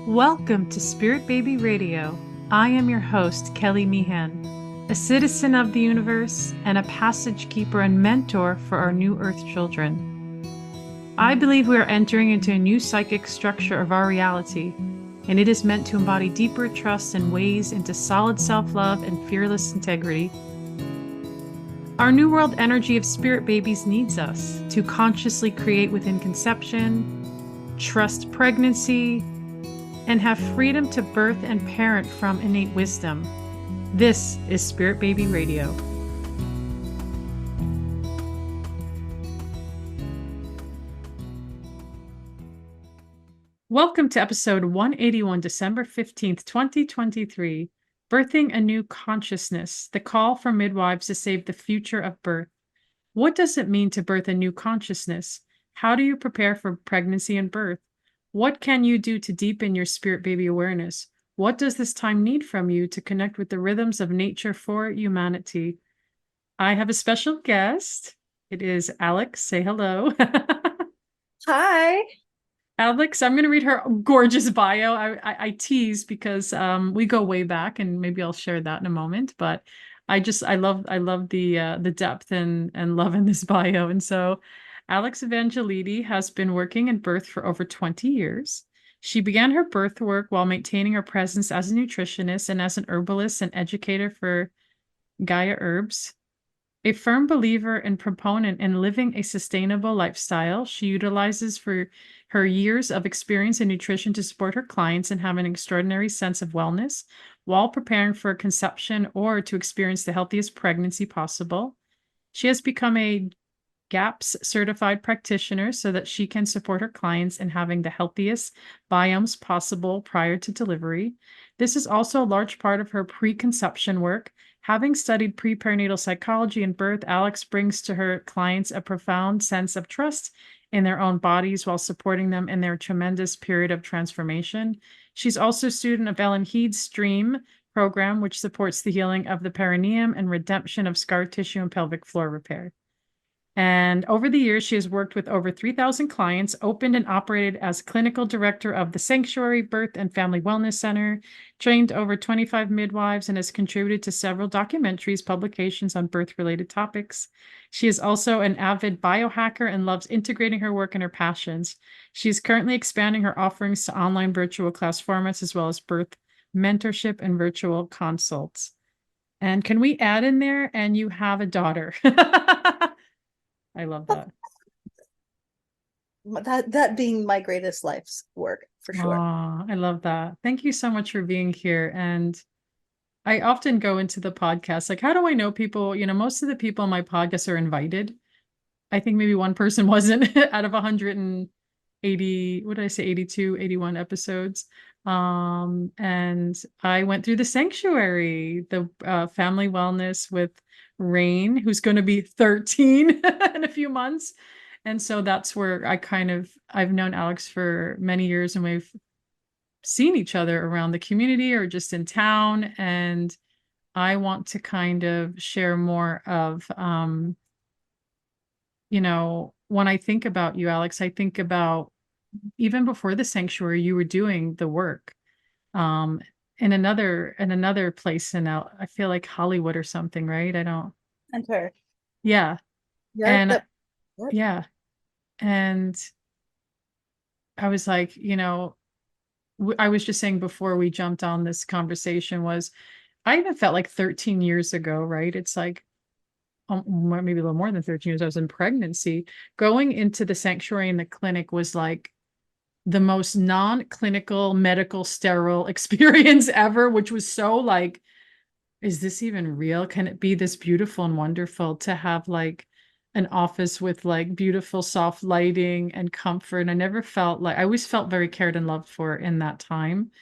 Welcome to Spirit Baby Radio. I am your host, Kelly Meehan, a citizen of the universe and a passage keeper and mentor for our new Earth children. I believe we are entering into a new psychic structure of our reality, and it is meant to embody deeper trust and ways into solid self-love and fearless integrity. Our new world energy of spirit babies needs us to consciously create within conception, trust pregnancy, and have freedom to birth and parent from innate wisdom. This is Spirit Baby Radio. Welcome to episode 181, December 15th, 2023, Birthing a New Consciousness, the call for midwives to save the future of birth. What does it mean to birth a new consciousness? How do you prepare for pregnancy and birth? What can you do to deepen your spirit baby awareness? What does this time need from you to connect with the rhythms of nature for humanity? I have a special guest. It is Aleks. Say hello. Hi. Aleks, I'm going to read her gorgeous bio. I tease because we go way back, and maybe I'll share that in a moment. But I love the depth and love in this bio. And so Aleks Evanguelidi has been working in birth for over 20 years. She began her birth work while maintaining her presence as a nutritionist and as an herbalist and educator for Gaia Herbs. A firm believer and proponent in living a sustainable lifestyle, she utilizes for her years of experience in nutrition to support her clients and have an extraordinary sense of wellness while preparing for a conception or to experience the healthiest pregnancy possible. She has become a GAPS certified practitioner so that she can support her clients in having the healthiest biomes possible prior to delivery. This is also a large part of her preconception work. Having studied pre-perinatal psychology and birth, Aleks brings to her clients a profound sense of trust in their own bodies while supporting them in their tremendous period of transformation. She's also a student of Ellen Heed's STREAM program, which supports the healing of the perineum and redemption of scar tissue and pelvic floor repair. And over the years, she has worked with over 3,000 clients, opened and operated as clinical director of the Sanctuary Birth and Family Wellness Center, trained over 25 midwives, and has contributed to several documentaries, publications on birth-related topics. She is also an avid biohacker and loves integrating her work and her passions. She is currently expanding her offerings to online virtual class formats, as well as birth mentorship and virtual consults. And can we add in there, and you have a daughter? I love that. That being my greatest life's work for sure. Oh, I love that. Thank you so much for being here. And I often go into the podcast, like, how do I know people? You know, most of the people on my podcast are invited. I think maybe one person wasn't out of 180, what did I say, 82, 81 episodes. And I went through the sanctuary, the family wellness with Rain, who's going to be 13 in a few months. And so that's where I've known Aleks for many years, and we've seen each other around the community or just in town. And I want to kind of share more of, when I think about you, Aleks, I think about even before the sanctuary, you were doing the work in another place I feel like Hollywood or something, right? I don't. Enter. Yeah. And Yep. yeah. And I was like, I was just saying before we jumped on this conversation was I even felt like 13 years ago, right? It's like maybe a little more than 13 years. I was in pregnancy. Going into the sanctuary and the clinic was like the most non-clinical medical sterile experience ever, which was so like, is this even real? Can it be this beautiful and wonderful to have like an office with like beautiful soft lighting and comfort? And I always felt very cared and loved for in that time.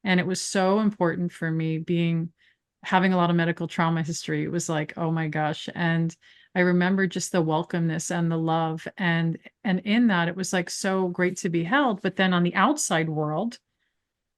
And it was so important for me having a lot of medical trauma history. It was like, oh my gosh. And I remember just the welcomeness and the love. And in that, it was like so great to be held. But then on the outside world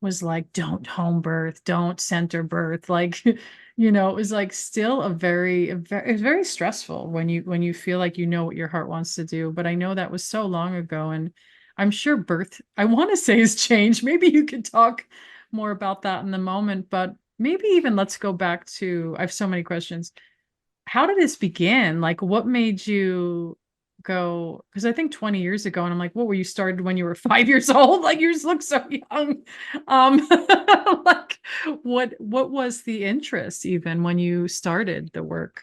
was like, don't home birth, don't center birth. Like, it was like still it was very stressful when you feel like you know what your heart wants to do. But I know that was so long ago. And I'm sure birth, I want to say, has changed. Maybe you could talk more about that in the moment, but maybe even let's go back to, I have so many questions. How did this begin? Like, what made you go? Because I think 20 years ago, and I'm like, what were you started when you were 5 years old? Like, you just look so young. Um, like, what was the interest even when you started the work?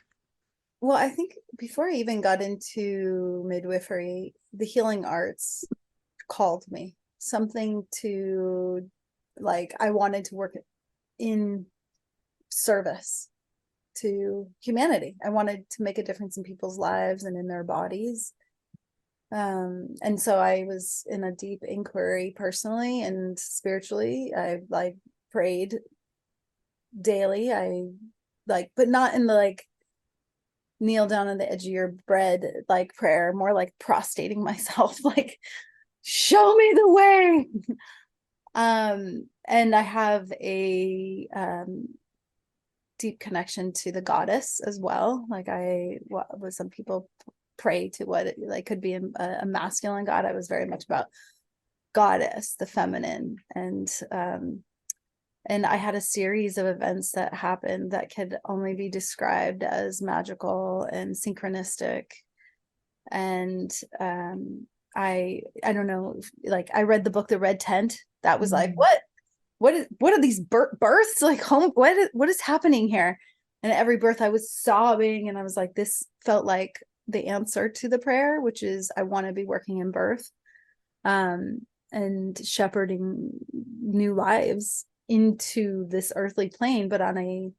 Well, I think before I even got into midwifery, the healing arts called me. Something to, like, I wanted to work in service to humanity. I wanted to make a difference in people's lives and in their bodies. And so I was in a deep inquiry personally and spiritually. I like prayed daily. I like, but not in the like kneel down on the edge of your bed like prayer, more like prostrating myself, like show me the way. And I have a deep connection to the goddess as well. Like what some people pray to what it, like could be a masculine god. I was very much about goddess, the feminine, and I had a series of events that happened that could only be described as magical and synchronistic. And I don't know, like I read the book The Red Tent. That was like, what are these births like home? What is happening here? And at every birth I was sobbing, and I was like, this felt like the answer to the prayer, which is I want to be working in birth, and shepherding new lives into this earthly plane, but on a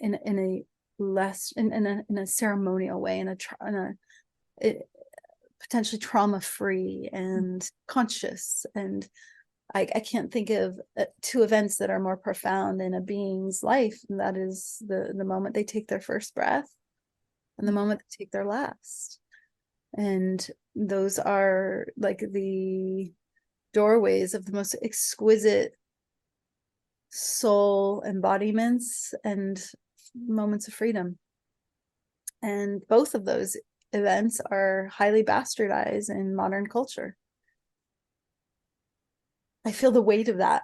in a less in a ceremonial way, in a potentially trauma free and conscious. And I can't think of two events that are more profound in a being's life, and that is the moment they take their first breath and the moment they take their last. And those are like the doorways of the most exquisite soul embodiments and moments of freedom. And both of those events are highly bastardized in modern culture. I feel the weight of that,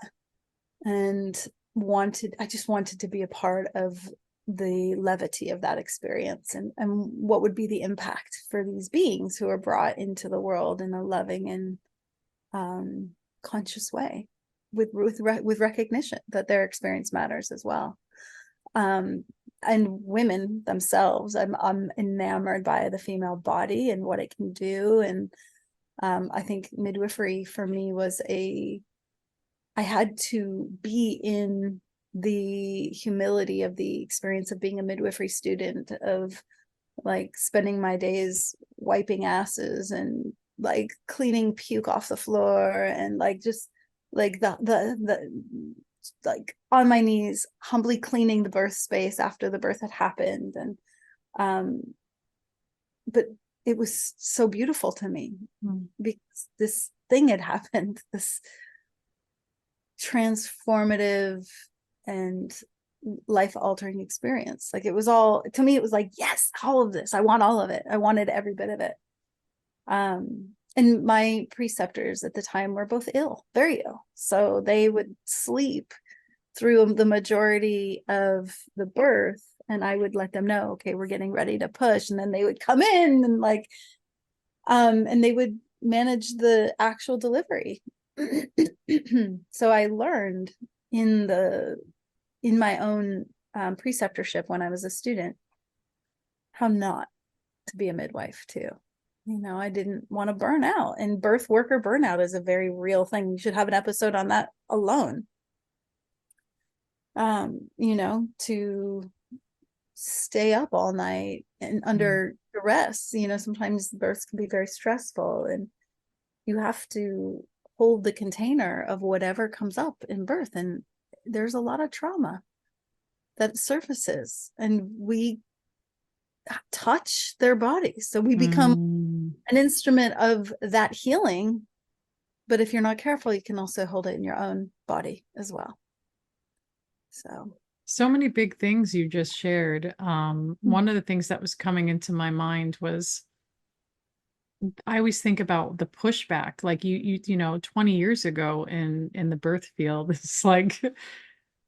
and I just wanted to be a part of the levity of that experience, and what would be the impact for these beings who are brought into the world in a loving and conscious way, with recognition that their experience matters as well. And women themselves, I'm enamored by the female body and what it can do. And I think midwifery for me was I had to be in the humility of the experience of being a midwifery student, of like spending my days wiping asses and like cleaning puke off the floor, and like just like the like on my knees humbly cleaning the birth space after the birth had happened. And but it was so beautiful to me because this thing had happened, this transformative and life-altering experience. Like it was all, to me it was like, yes, all of this, I want all of it. I wanted every bit of it. And my preceptors at the time were both ill, very ill, so they would sleep through the majority of the birth, and I would let them know, okay, we're getting ready to push, and then they would come in and like and they would manage the actual delivery. So I learned in my own preceptorship when I was a student how not to be a midwife too. You know, I didn't want to burn out, and birth worker burnout is a very real thing. You should have an episode on that alone. You know, to stay up all night and under duress, you know, sometimes births can be very stressful, and you have to hold the container of whatever comes up in birth. And there's a lot of trauma that surfaces, and we touch their bodies, so we become an instrument of that healing. But if you're not careful, you can also hold it in your own body as well. So many big things you just shared. One of the things that was coming into my mind was I always think about the pushback, like you know, 20 years ago in the birth field, it's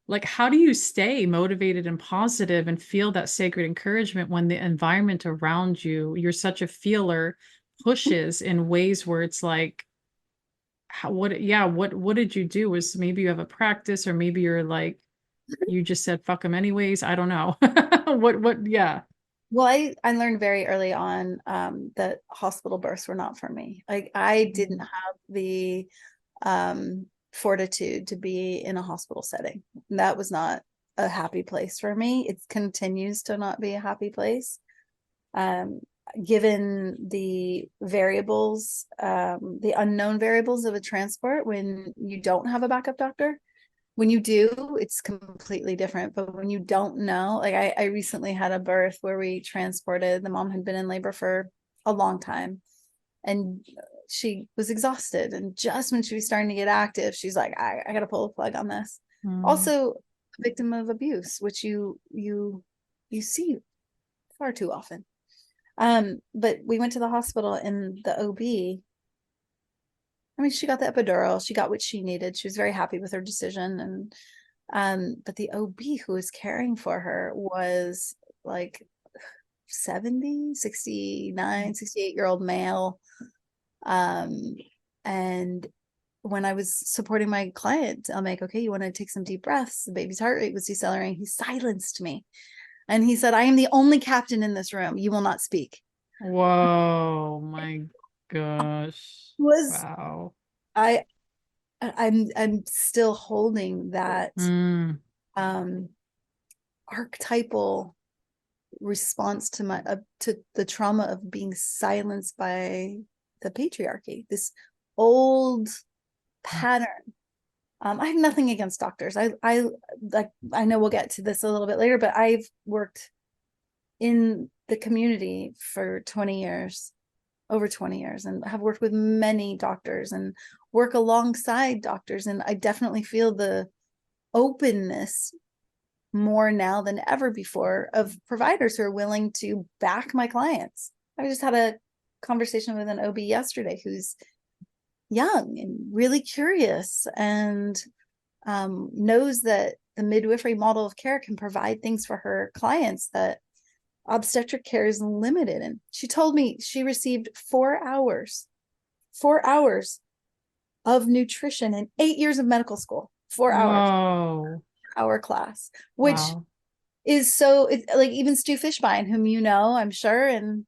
like how do you stay motivated and positive and feel that sacred encouragement when the environment around you, you're such a feeler, pushes in ways where it's like, how, what, yeah, what did you do? Was maybe you have a practice, or maybe you're like, you just said fuck them anyways. I don't know. Yeah. Well, I learned very early on that hospital births were not for me. Like I didn't Mm. have the fortitude to be in a hospital setting. That was not a happy place for me. It continues to not be a happy place. Um, Given the variables, the unknown variables of a transport when you don't have a backup doctor. When you do, it's completely different. But when you don't know, like I recently had a birth where we transported, the mom had been in labor for a long time and she was exhausted. And just when she was starting to get active, she's like, I gotta pull the plug on this. Mm. Also a victim of abuse, which you see far too often. But we went to the hospital and the OB, I mean, she got the epidural, she got what she needed. She was very happy with her decision. And but the OB who was caring for her was like 70, 69, 68-year-old male. Um, and when I was supporting my client, I'm like, okay, you want to take some deep breaths? The baby's heart rate was decelerating. He silenced me. And he said, I am the only captain in this room. You will not speak. Whoa, my gosh. Was Wow. I I'm still holding that Mm. um archetypal response to my to the trauma of being silenced by the patriarchy, this old pattern. I have nothing against doctors. I like, I know we'll get to this a little bit later, but I've worked in the community for 20 years, over 20 years, and have worked with many doctors and work alongside doctors. And I definitely feel the openness more now than ever before of providers who are willing to back my clients. I just had a conversation with an OB yesterday who's young and really curious and knows that the midwifery model of care can provide things for her clients that obstetric care is limited. And she told me she received 4 hours of nutrition in 8 years of medical school, 4 hours, Whoa. hour class, which Wow. is so like even Stu Fishbein, whom you know, I'm sure, and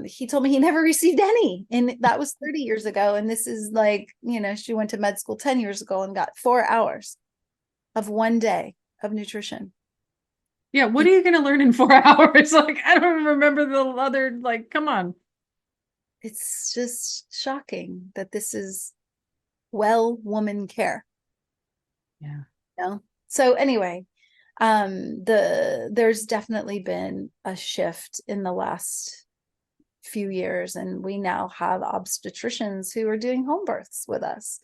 he told me he never received any, and that was 30 years ago. And this is like, she went to med school 10 years ago and got 4 hours of one day of nutrition. Yeah, what And are you going to learn in 4 hours? Like, I don't even remember the other, like, come on. it's just shocking that this is well woman care, Yeah. so anyway, there's definitely been a shift in the last few years, and we now have obstetricians who are doing home births with us.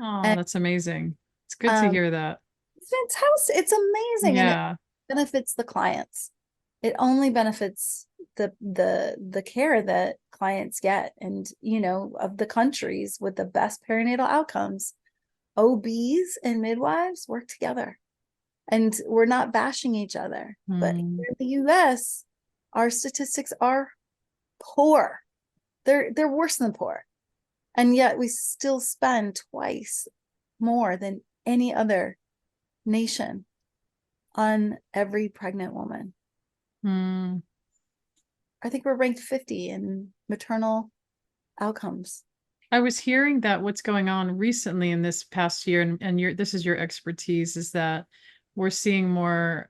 Oh, And that's amazing. It's good to um, hear that. it's fantastic. It's amazing, and it Yeah. benefits the clients. It only benefits the care that clients get. And of the countries with the best perinatal outcomes, OBs and midwives work together. And we're not bashing each other. But Mm. here in the US, our statistics are poor. They're worse than poor. And yet we still spend twice more than any other nation on every pregnant woman. Mm. I think we're ranked 50 in maternal outcomes. I was hearing that what's going on recently in this past year, and this is your expertise, is that we're seeing more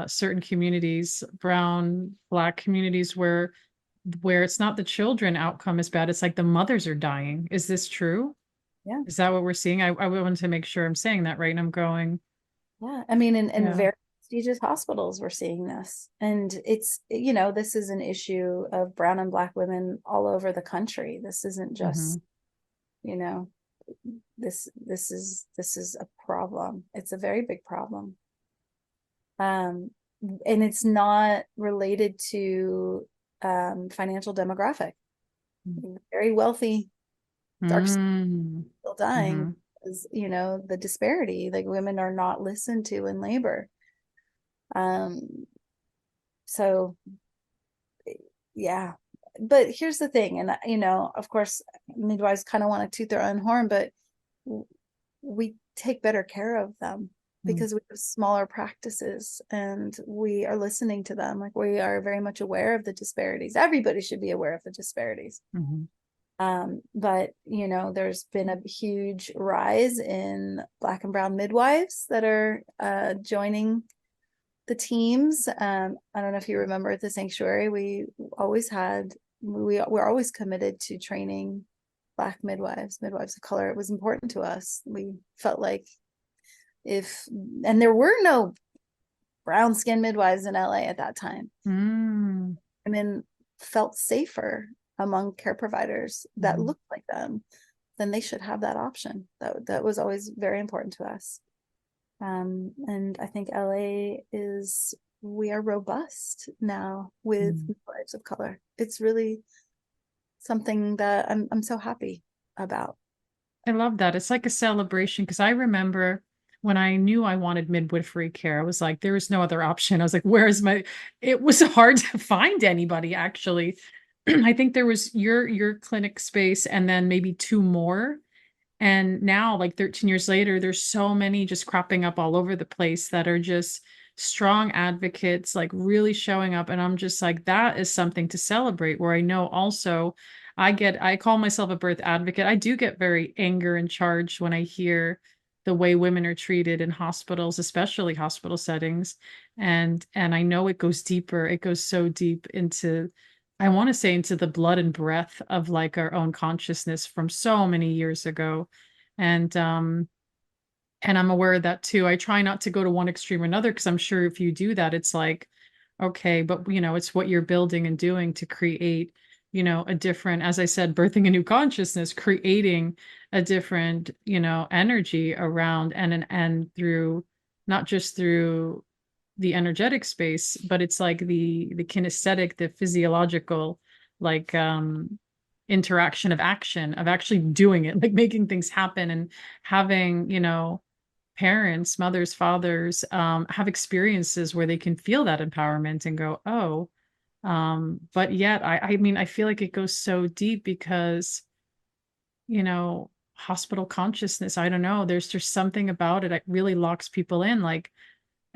certain communities, brown, black communities, where it's not the children outcome is bad, it's like the mothers are dying. Is this true? Yeah. Is that what we're seeing? I wanted to make sure I'm saying that right. And I'm going, Yeah. I mean, in yeah. very prestigious hospitals, we're seeing this. And it's, this is an issue of brown and black women all over the country. This isn't Hmm. just, you know, this is a problem. It's a very big problem. Um, and it's not related to financial demographic. very wealthy are Mm. still dying Mhm. because, the disparity, like women are not listened to in labor. So yeah, but here's the thing, and of course, midwives kind of want to toot their own horn, but we take better care of them Mm. because we have smaller practices and we are listening to them. Like, we are very much aware of the disparities. Everybody should be aware of the disparities. Mhm. But there's been a huge rise in Black and brown midwives that are joining the teams. I don't know if you remember at the sanctuary, we're always committed to training Black midwives of color. It was important to us. We felt like and there were no brown skinned midwives in LA at that time. Mm. Women felt safer among care providers that Mhm. looked like them, then they should have that option. That was always very important to us. And I think LA we are robust now with Mm. lives of color. It's really something that I'm so happy about. I love that. It's like a celebration because I remember when I knew I wanted midwifery care, I was like, there is no other option. I was like, where's my, it was hard to find anybody actually. I think there was your clinic space and then maybe two more. And now, like 13 years later, there's so many just cropping up all over the place that are just strong advocates, like really showing up. And I'm just like, that is something to celebrate. Where I know also I call myself a birth advocate. I do get very anger and charged when I hear the way women are treated in hospitals, especially hospital settings. And I know it goes deeper. It goes so deep into I want to say into the blood and breath of like our own consciousness from so many years ago. And and I'm aware of that too. I try not to go to one extreme or another because I'm sure if you do that, it's like, okay, but it's what you're building and doing to create, a different, as I said, birthing a new consciousness, creating a different, energy around and through not just through the energetic space, but it's like the kinesthetic, the physiological, like interaction of action, of actually doing it, like making things happen and having, parents, mothers, fathers, have experiences where they can feel that empowerment and go, oh, but yet I mean, I feel like it goes so deep because, hospital consciousness, I don't know, there's just something about it that really locks people in. Like,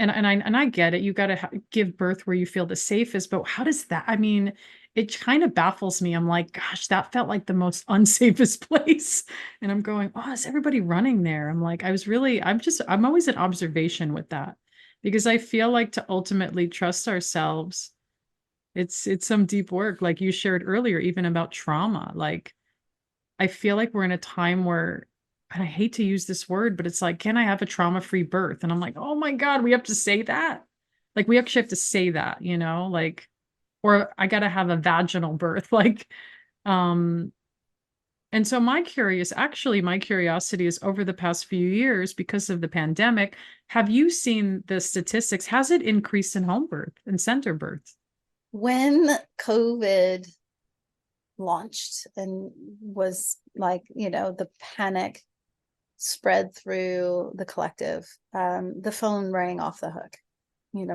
and I get it. You got to give birth where you feel the safest, but how does that? I mean, it kind of baffles me. I'm like, gosh, that felt like the most unsafest place. And I'm going, oh, is everybody running there? I'm like, I'm always in observation with that because I feel like to ultimately trust ourselves, it's some deep work, like you shared earlier, even about trauma. Like I feel like we're in a time where, and I hate to use this word, but it's like, can I have a trauma-free birth? And I'm like, oh my God, we have to say that. Like we actually have to say that, like, or I gotta have a vaginal birth. Like, um, and so my curiosity is over the past few years, because of the pandemic, have you seen the statistics? Has it increased in home birth and center births? When COVID launched and was like, the panic spread through the collective, the phone rang off the hook.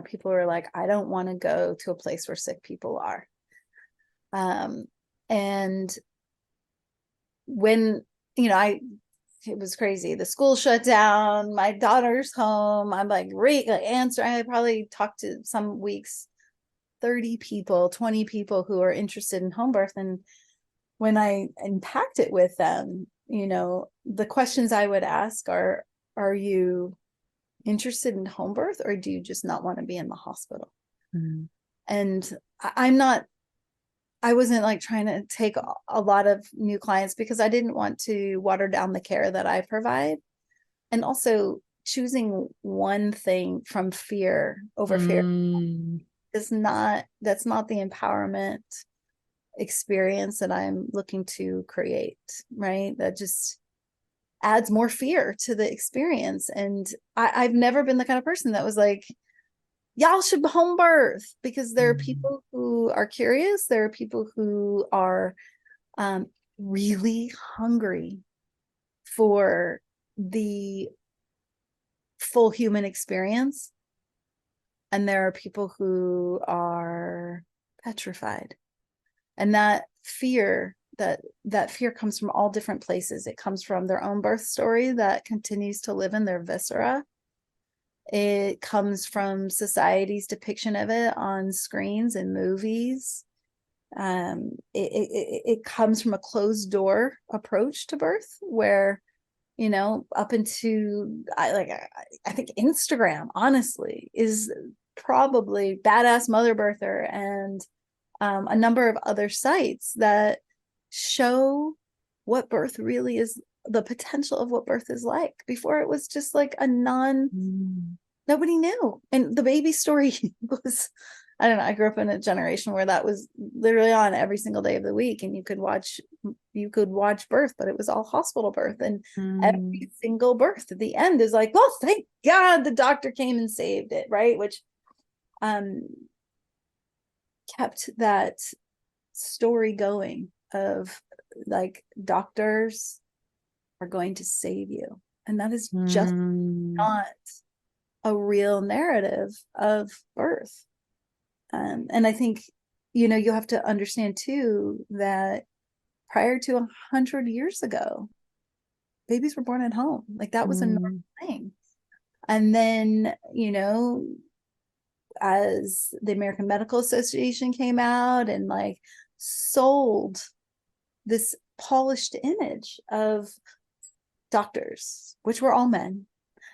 People were like, I don't want to go to a place where sick people are. And when, it was crazy. The school shut down. My daughter's home. I'm like, answer. I probably talked to some weeks 30 people, 20 people who are interested in home birth. And when I unpacked it with them, the questions I would ask are you interested in home birth, or do you just not want to be in the hospital? Mm. And I wasn't like trying to take a lot of new clients because I didn't want to water down the care that I provide. And also, choosing one thing from fear over fear Mm. that's not the empowerment experience that I'm looking to create, right? That just adds more fear to the experience. And I've never been the kind of person that was like, y'all should home birth, because there are Mm. people who are curious. There are people who are really hungry for the full human experience. And there are people who are petrified. And that fear comes from all different places. It comes from their own birth story that continues to live in their viscera. It comes from society's depiction of it on screens and movies. It comes from a closed door approach to birth where, up into I think Instagram, honestly, is probably Badass Mother Birther and a number of other sites that show what birth really is, the potential of what birth is like. Before, it was just like nobody knew. And the baby story was, I don't know, I grew up in a generation where that was literally on every single day of the week, and you could watch birth, but it was all hospital birth. And every single birth at the end is like, oh, thank God the doctor came and saved it, right? Which kept that story going of like, doctors are going to save you. And that is just not a real narrative of birth. And I think, you have to understand too, that prior to 100 years ago, babies were born at home. Like, that was a normal thing. And then, as the American Medical Association came out and like sold this polished image of doctors, which were all men,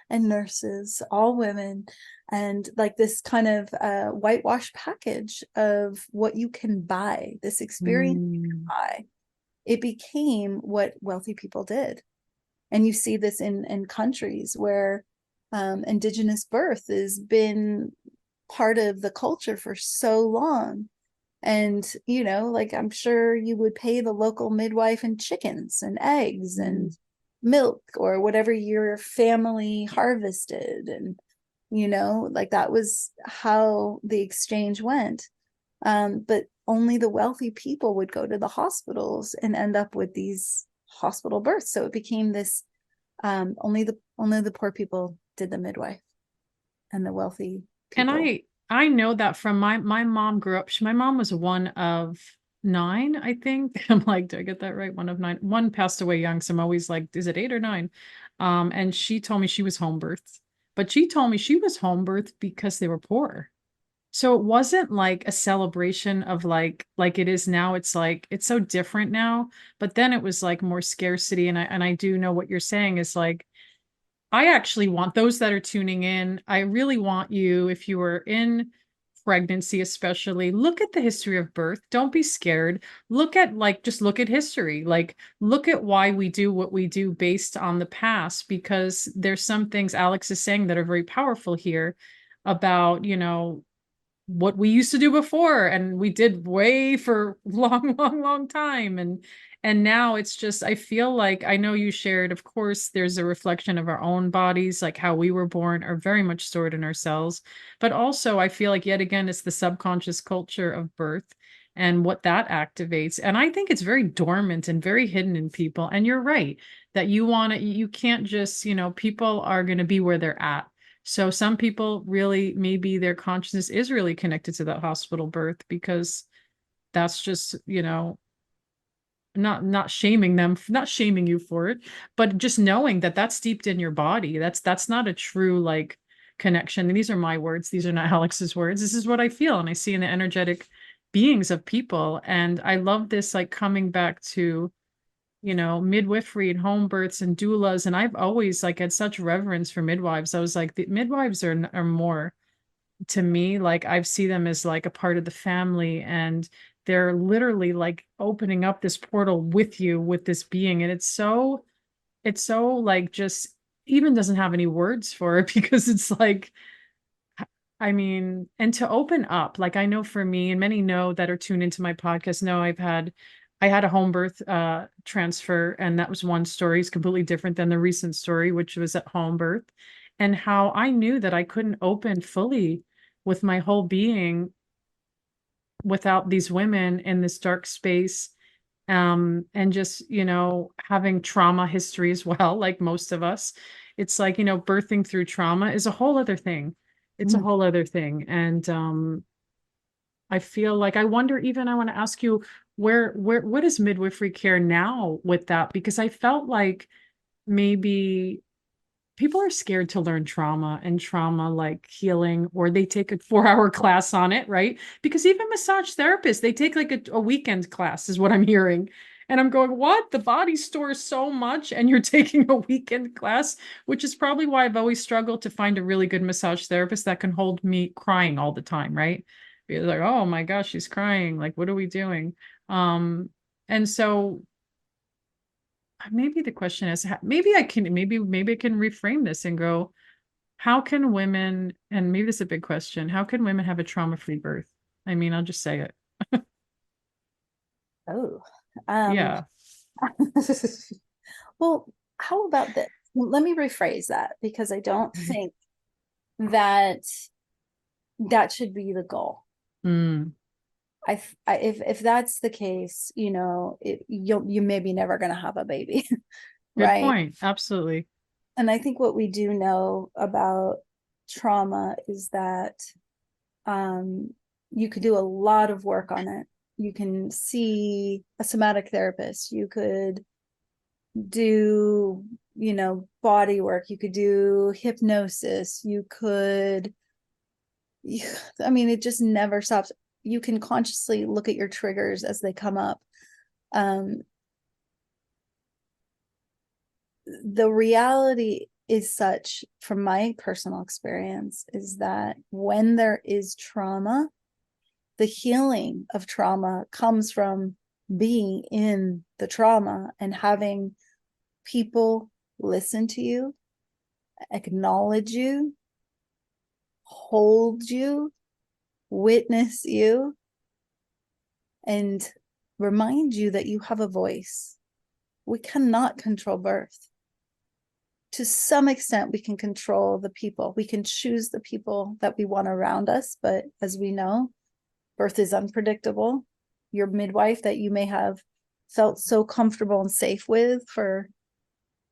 and nurses, all women, and like this kind of whitewash package of what you can buy, this experience you can buy, it became what wealthy people did. And you see this in countries where indigenous birth has been part of the culture for so long. And, like, I'm sure you would pay the local midwife in chickens and eggs and milk or whatever your family harvested. And, like, that was how the exchange went. But only the wealthy people would go to the hospitals and end up with these hospital births. So it became this, only the poor people did the midwife, and the wealthy people. And I know that from my mom grew up. My mom was one of 9, I think. I'm like, did I get that right? One of 9. One passed away young, so I'm always like, is it 8 or 9? And she told me she was home birthed, but she told me she was home birthed because they were poor. So it wasn't like a celebration of like it is now. It's like, it's so different now. But then it was like more scarcity. And I do know what you're saying is like, I actually want those that are tuning in. I really want you, if you are in pregnancy, especially, look at the history of birth. Don't be scared. Just look at history. Like, look at why we do what we do based on the past, because there's some things Aleks is saying that are very powerful here about, what we used to do before, and we did way for long time. And now it's just, I feel like, I know you shared, of course, there's a reflection of our own bodies, like how we were born are very much stored in our cells. But also I feel like, yet again, it's the subconscious culture of birth and what that activates. And I think it's very dormant and very hidden in people. And you're right that you can't just, people are going to be where they're at. So some people really, maybe their consciousness is really connected to that hospital birth, because that's just, not shaming them, not shaming you for it, but just knowing that that's steeped in your body. That's not a true like connection. And these are my words. These are not Aleks's words. This is what I feel and I see in the energetic beings of people. And I love this, like, coming back to, midwifery and home births and doulas. And I've always like had such reverence for midwives. I was like, the midwives are more, to me, like, I see them as like a part of the family, and they're literally like opening up this portal with you, with this being. And it's so like, just even doesn't have any words for it because it's like, I mean, and to open up, like, I know for me, and many know that are tuned into my podcast know I had a home birth transfer, and that was one story. It's completely different than the recent story, which was at home birth, and how I knew that I couldn't open fully with my whole being without these women in this dark space And just, having trauma history as well, like most of us. It's like, birthing through trauma is a whole other thing. It's a Mm. whole other thing. And I feel like I wonder, even I want to ask you, what is midwifery care now with that? Because I felt like maybe people are scared to learn trauma and trauma like healing, or they take a 4 hour class on it, right? Because even massage therapists, they take like a weekend class, is what I'm hearing. And I'm going, what? The body stores so much, and you're taking a weekend class, which is probably why I've always struggled to find a really good massage therapist that can hold me crying all the time, right? Because like, oh my gosh, she's crying. Like, what are we doing? And so maybe the question is, maybe I can reframe this and go, how can women, and maybe this is a big question, how can women have a trauma-free birth? I mean, I'll just say it. Oh, um, Yeah. well, how about this? Let me rephrase that because I don't think that that should be the goal. Mm, If that's the case, you maybe never going to have a baby, good right? point. Absolutely. And I think what we do know about trauma is that um, you could do a lot of work on it. You can see a somatic therapist. You could do, body work. You could do hypnosis. I mean, it just never stops. You can consciously look at your triggers as they come up. Um, the reality is such, from my personal experience, is that when there is trauma, the healing of trauma comes from being in the trauma and having people listen to you, acknowledge you, hold you, witness you, and remind you that you have a voice. We cannot control birth. To some extent, we can control the people. We can choose the people that we want around us. But as we know, birth is unpredictable. Your midwife that you may have felt so comfortable and safe with for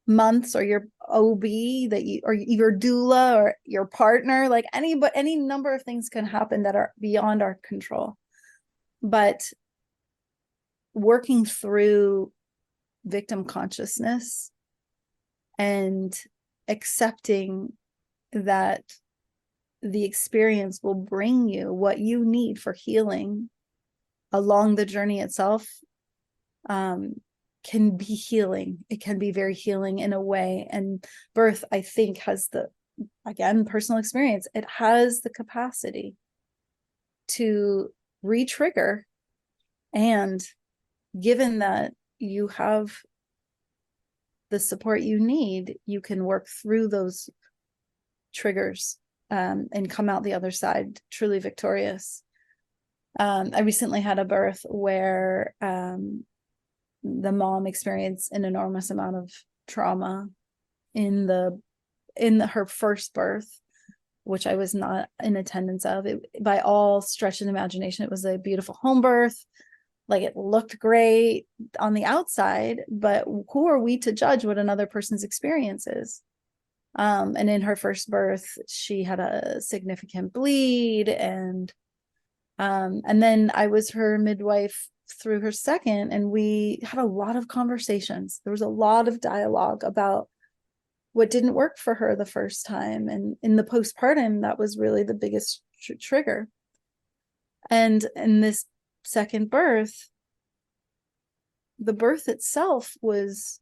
months, or your OB that you, or your doula, or your partner, like any number of things can happen that are beyond our control. But working through victim consciousness and accepting that the experience will bring you what you need for healing along the journey itself, can be healing. It can be very healing in a way. And birth, I think, has again, personal experience, it has the capacity to re-trigger. And given that you have the support you need, you can work through those triggers, and come out the other side truly victorious. I recently had a birth where the mom experienced an enormous amount of trauma in her first birth, which I was not in attendance of. By all stretch of imagination, it was a beautiful home birth. Like, it looked great on the outside, but who are we to judge what another person's experience is? And in her first birth, she had a significant bleed, and then I was her midwife through her second, and we had a lot of conversations. There was a lot of dialogue about what didn't work for her the first time, and in the postpartum, that was really the biggest trigger. And in this second birth, the birth itself was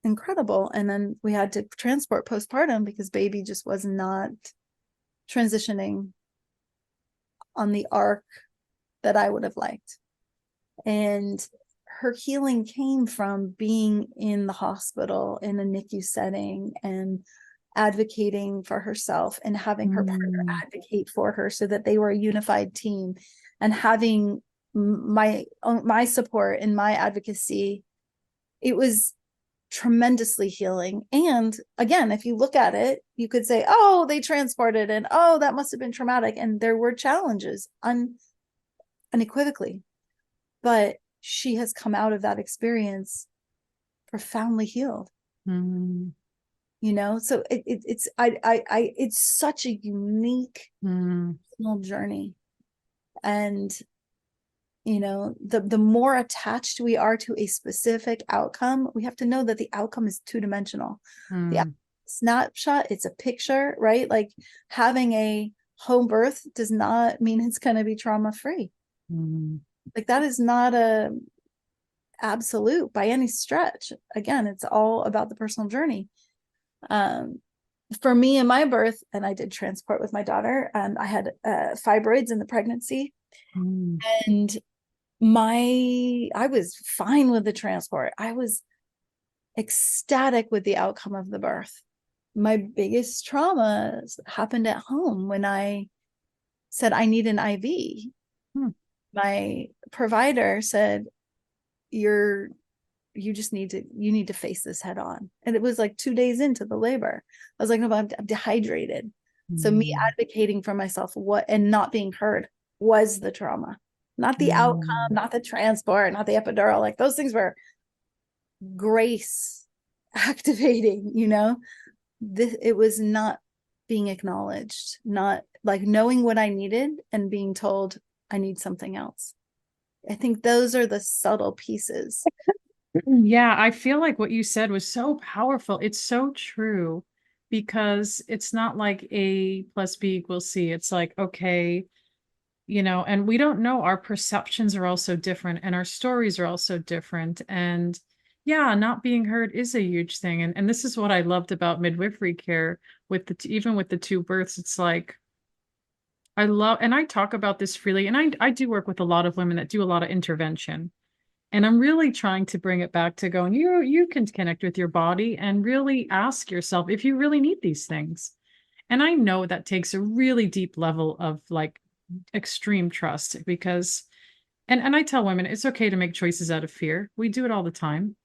incredible, and then we had to transport postpartum because baby just was not transitioning on the arc that I would have liked. And her healing came from being in the hospital in a NICU setting and advocating for herself, and having her partner Mm, advocate for her so that they were a unified team, and having my support and my advocacy. It was tremendously healing. And again, if you look at it, you could say, oh, they transported, and oh, that must have been traumatic. And there were challenges unequivocally. But she has come out of that experience profoundly healed. Mm, So it's such a unique mm, personal journey. And the more attached we are to a specific outcome, we have to know that the outcome is two-dimensional. The mm, snapshot, it's a picture, right? Like having a home birth does not mean it's going to be trauma free. mm, Like that is not a absolute by any stretch. Again, it's all about the personal journey. um for me in my birth, and I did transport with my daughter, I had fibroids in the pregnancy, mm, and I was fine with the transport. I was ecstatic with the outcome of the birth. My biggest trauma happened at home when I said I need an IV. mm, My provider said, you're you need to face this head on. And it was like 2 days into the labor. I was like, no, but I'm dehydrated. So me mm, advocating for myself and not being heard was the trauma, not the outcome, mm. not the transport, not the epidural. Like those things were grace activating, it was not being acknowledged, not like knowing what I needed and being told I need something else. I think those are the subtle pieces. Yeah, I feel like what you said was so powerful. It's so true because it's not like A plus B equals C. It's like, okay, and we don't know. Our perceptions are also different and our stories are also different. And yeah, not being heard is a huge thing. And this is what I loved about midwifery care with even with the two births. It's like, I love, and I talk about this freely, and I do work with a lot of women that do a lot of intervention. And I'm really trying to bring it back to going, you can connect with your body and really ask yourself if you really need these things. And I know that takes a really deep level of like extreme trust because and I tell women it's okay to make choices out of fear. We do it all the time.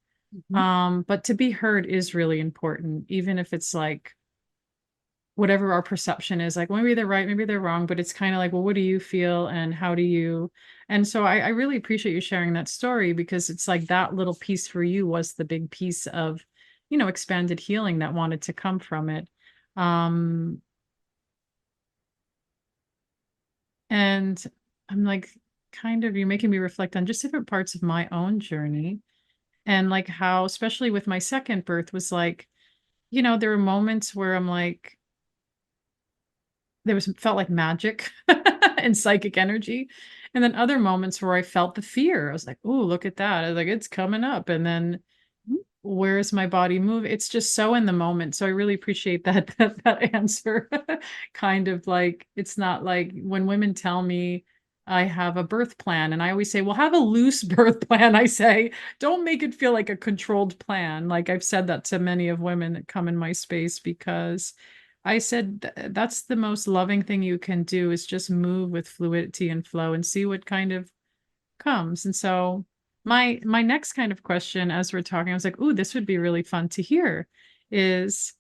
Mhm. But to be heard is really important, even if it's like whatever our perception is, like maybe they're right, maybe they're wrong, but it's kind of like, well, what do you feel and how do you? And so I really appreciate you sharing that story because it's like that little piece for you was the big piece of, expanded healing that wanted to come from it. Um, and I'm like, kind of, you're making me reflect on just different parts of my own journey and like how, especially with my second birth, was like, there were moments where I'm like, there was felt like magic and psychic energy. And then other moments where I felt the fear. I was like, "Oh, look at that." I was like, "It's coming up." And then where's my body move? It's just so in the moment. So I really appreciate that that answer. Kind of like it's not like when women tell me I have a birth plan and I always say, "Well, have a loose birth plan." I say, "Don't make it feel like a controlled plan." Like I've said that to many of women that come in my space because I said that's the most loving thing you can do is just move with fluidity and flow and see what kind of comes. And so my next kind of question as we're talking, I was like, "Ooh, this would be really fun to hear." Is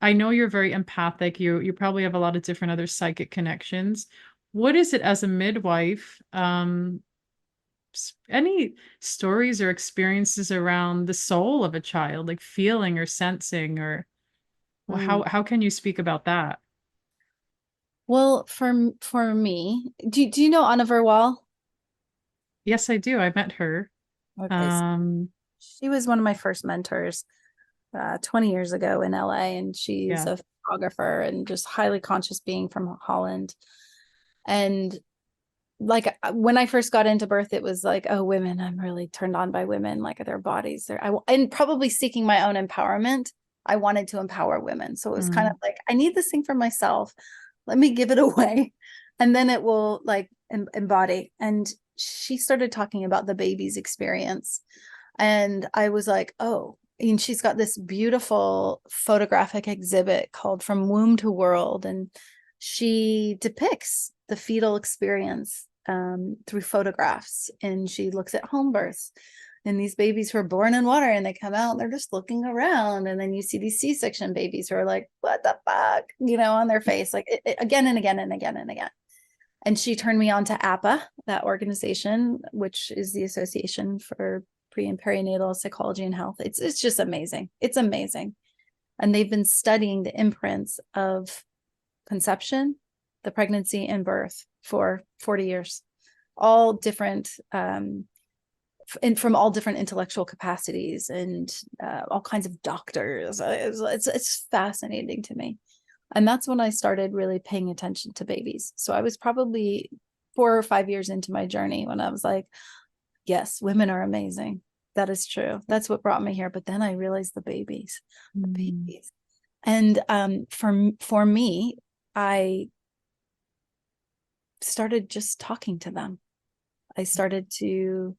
I know you're very empathic. You probably have a lot of different other psychic connections. What is it as a midwife? Any stories or experiences around the soul of a child, like feeling or sensing, or well, Mm. how can you speak about that? Well, for me, do you know Anna Verwal? Yes, I do. I met her. Okay, so Um, she was one of my first mentors 20 years ago in LA, and she's yeah. a photographer and just highly conscious being from Holland. And like when I first got into birth, it was like, oh, women, I'm really turned on by women, like their bodies. And probably seeking my own empowerment. I wanted to empower women. So it was kind of Mm, like, I need this thing for myself. Let me give it away. And then it will like embody. And she started talking about the baby's experience. And I was like, oh, and she's got this beautiful photographic exhibit called From Womb to World. And she depicts the fetal experience through photographs. And she looks at home births and these babies who are born in water and they come out and they're just looking around. And then you see these C-section babies who are like, what the fuck, on their face, like again and again and again and again. And she turned me on to APA, that organization, which is the Association for Pre and Perinatal Psychology and Health. It's just amazing. It's amazing. And they've been studying the imprints of conception, the pregnancy, and birth for 40 years, all different, and from all different intellectual capacities and all kinds of doctors. It's fascinating to me. And that's when I started really paying attention to babies. So I was probably 4 or 5 years into my journey when I was like, yes, women are amazing. That is true. That's what brought me here. But then I realized the babies, the babies. And for me, I started just talking to them. I started to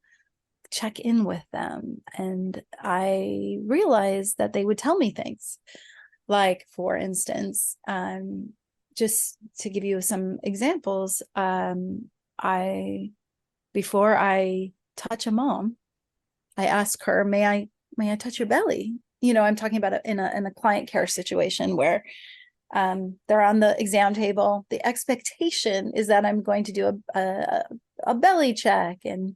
check in with them, and I realized that they would tell me things. Like, for instance, just to give you some examples, I before I touch a mom, I ask her, may I touch your belly? I'm talking about it in a client care situation where they're on the exam table. The expectation is that I'm going to do a belly check and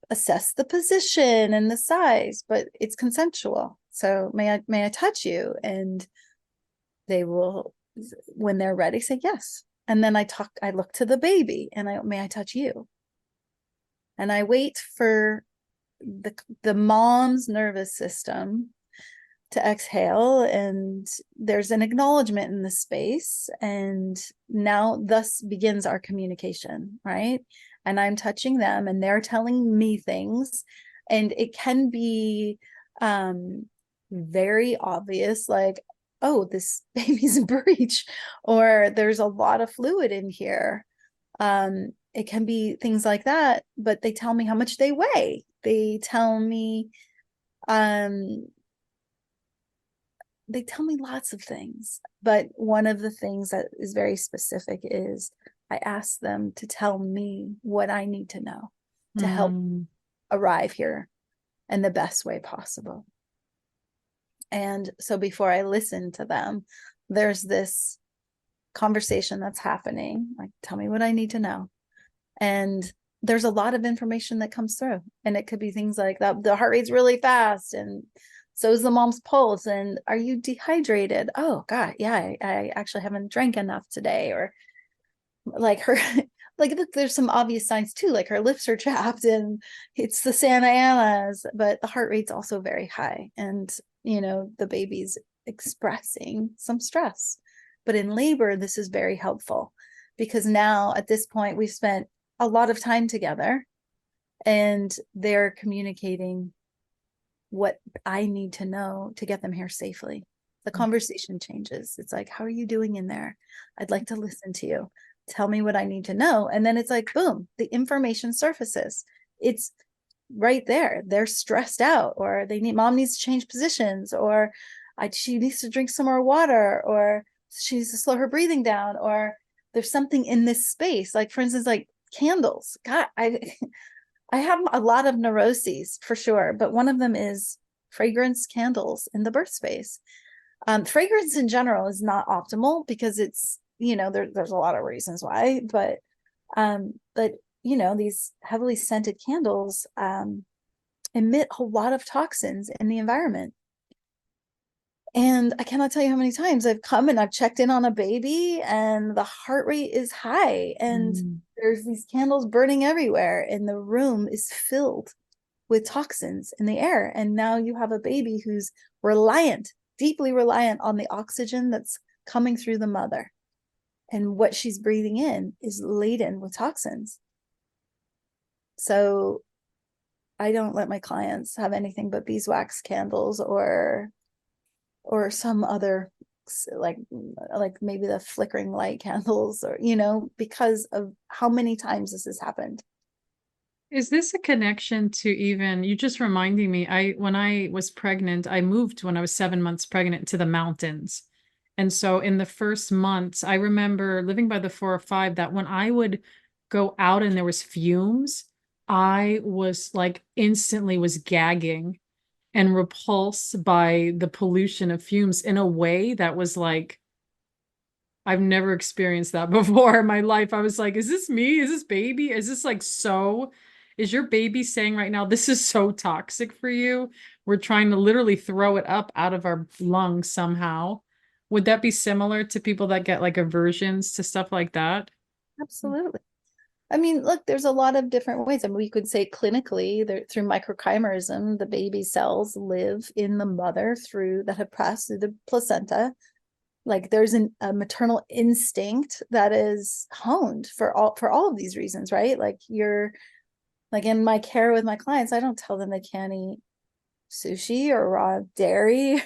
assess the position and the size, but it's consensual. So may I touch you? And they will, when they're ready, say yes. And then I look to the baby and may I touch you? And I wait for the mom's nervous system to exhale, and there's an acknowledgement in the space, and now thus begins our communication, right? And I'm touching them and they're telling me things, and it can be very obvious, like, oh, this baby's a breech, or there's a lot of fluid in here. It can be things like that, but they tell me how much they weigh. They tell me lots of things, but one of the things that is very specific is I ask them to tell me what I need to know to help arrive here in the best way possible. And so before I listen to them, there's this conversation that's happening, like, tell me what I need to know. And there's a lot of information that comes through, and it could be things like that the heart rate's really fast, and so is the mom's pulse, and are you dehydrated? Oh god, yeah, I actually haven't drank enough today. Or like her like, look, there's some obvious signs too, like her lips are chapped and it's the Santa Ana's, but the heart rate's also very high, and the baby's expressing some stress. But in labor, this is very helpful, because now at this point we've spent a lot of time together, and they're communicating what I need to know to get them here safely. The conversation changes. It's like, how are you doing in there? I'd like to listen to you. Tell me what I need to know. And then it's like, boom, the information surfaces. It's right there. They're stressed out, or mom needs to change positions, or she needs to drink some more water, or she needs to slow her breathing down, or there's something in this space. Like, for instance, like candles. God, I have a lot of neuroses for sure, but one of them is fragrance candles in the birth space. Fragrance in general is not optimal because it's, there's a lot of reasons why, but these heavily scented candles emit a lot of toxins in the environment. And I cannot tell you how many times I've come and I've checked in on a baby and the heart rate is high, and there's these candles burning everywhere, and the room is filled with toxins in the air. And now you have a baby who's deeply reliant on the oxygen that's coming through the mother. And what she's breathing in is laden with toxins. So I don't let my clients have anything but beeswax candles, or some other, like maybe the flickering light candles, or because of how many times this has happened. Is this a connection to, even, you just reminding me, when I was pregnant, I moved when I was 7 months pregnant to the mountains. And so in the first months, I remember living by the 405, that when I would go out and there was fumes, I was like instantly was gagging and repulsed by the pollution of fumes in a way that was like I've never experienced that before in my life. I was like, is this me? Is this baby? Is this like so? Is your baby saying right now, this is so toxic for you? We're trying to literally throw it up out of our lungs somehow. Would that be similar to people that get like aversions to stuff like that? Absolutely. I mean, look, there's a lot of different ways. I mean, we could say clinically, through microchimerism, the baby cells live in the mother through that have passed through the placenta. Like there's a maternal instinct that is honed for all of these reasons, right? Like you're like in my care with my clients, I don't tell them they can't eat sushi or raw dairy.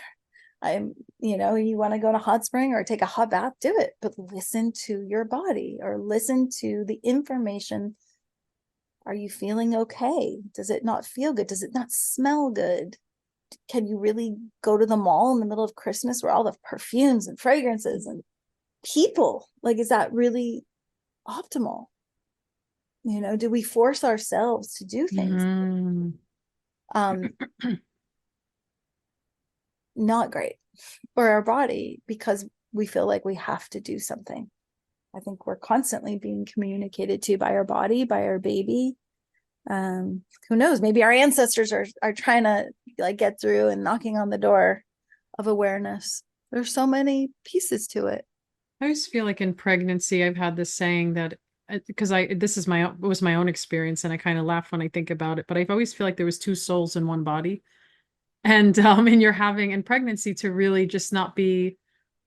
You want to go to hot spring or take a hot bath, do it, but listen to your body or listen to the information. Are you feeling okay? Does it not feel good? Does it not smell good? Can you really go to the mall in the middle of Christmas where all the perfumes and fragrances and people, like, is that really optimal? Do we force ourselves to do things? Mm. Um, Not great for our body because we feel like we have to do something. I think we're constantly being communicated to by our body, by our baby. Who knows? Maybe our ancestors are trying to like get through and knocking on the door of awareness. There's so many pieces to it. I always feel like in pregnancy, I've had this saying that because this is it was my own experience, and I kind of laugh when I think about it. But I've always feel like there was two souls in one body, and you're having in pregnancy to really just not be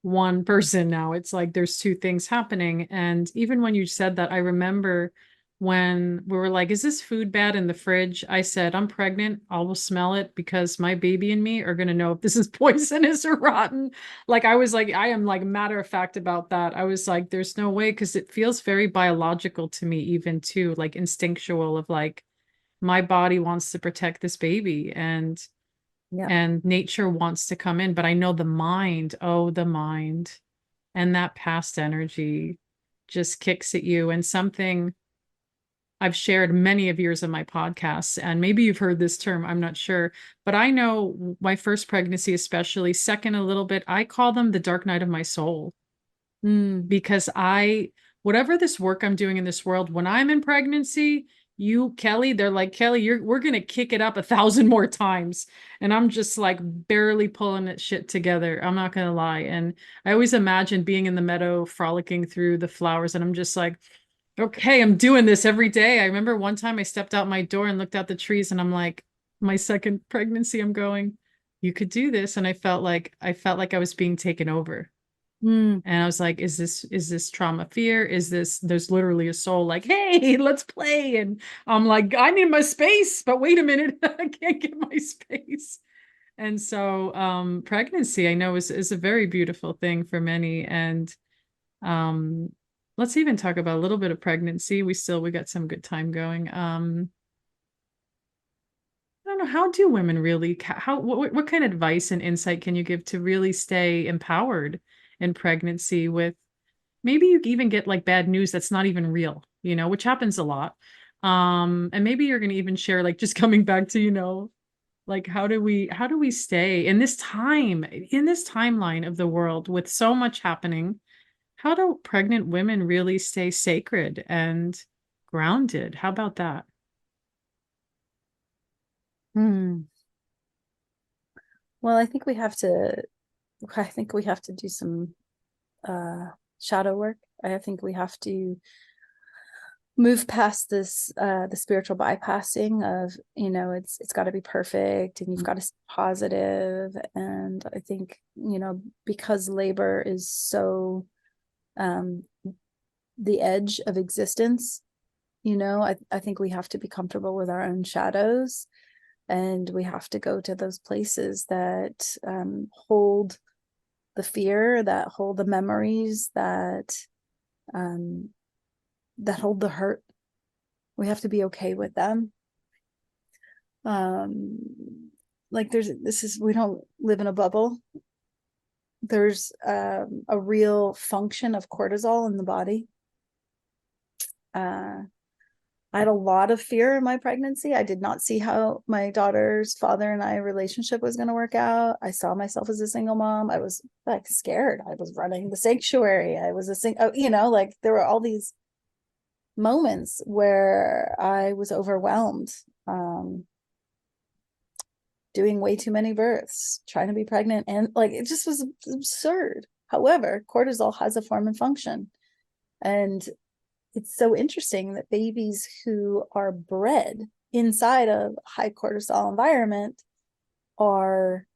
one person now. It's like there's two things happening. And even when you said that, I remember when we were like, is this food bad in the fridge? I said, I'm pregnant. I will smell it because my baby and me are going to know if this is poisonous or rotten. Like, I was like, I am like matter of fact about that. I was like, there's no way because it feels very biological to me, even too, like instinctual of like, my body wants to protect this baby. Yeah. And nature wants to come in, but I know the mind, oh, the mind and that past energy just kicks at you. And something I've shared many of years of my podcasts, and maybe you've heard this term, I'm not sure, but I know my first pregnancy, especially second a little bit, I call them the dark night of my soul. Because whatever this work I'm doing in this world, when I'm in pregnancy, you, Kelly, they're like, Kelly, we're going to kick it up 1,000 more times. And I'm just like barely pulling it shit together. I'm not going to lie. And I always imagine being in the meadow, frolicking through the flowers. And I'm just like, okay, I'm doing this every day. I remember one time I stepped out my door and looked out the trees and I'm like, my second pregnancy, I'm going, you could do this. And I felt like I was being taken over. Mm. And I was like, is this trauma fear? Is this, there's literally a soul like, hey, let's play. And I'm like, I need my space, but wait a minute, I can't get my space. And so pregnancy, I know is a very beautiful thing for many. And um let's even talk about a little bit of pregnancy. We got some good time going. I don't know, how do women really what kind of advice and insight can you give to really stay empowered in pregnancy with maybe you even get like bad news that's not even real, which happens a lot. And maybe you're going to even share like just coming back to, like how do we stay in this timeline of the world with so much happening? How do pregnant women really stay sacred and grounded? How about that? Mm. Well, I think we have to do some shadow work. I think we have to move past this the spiritual bypassing of it's got to be perfect and you've got to stay positive. And I think because labor is so the edge of existence, I think we have to be comfortable with our own shadows, and we have to go to those places that hold the fear, that hold the memories, um, that hold the hurt. We have to be okay with them. um like we don't live in a bubble. There's a real function of cortisol in the body. I had a lot of fear in my pregnancy. I did not see how my daughter's father and I relationship was going to work out. I saw myself as a single mom. I was like scared. I was running the sanctuary. I was like there were all these moments where I was overwhelmed, doing way too many births, trying to be pregnant, and like it just was absurd. However, cortisol has a form and function. And it's so interesting that babies who are bred inside a high cortisol environment are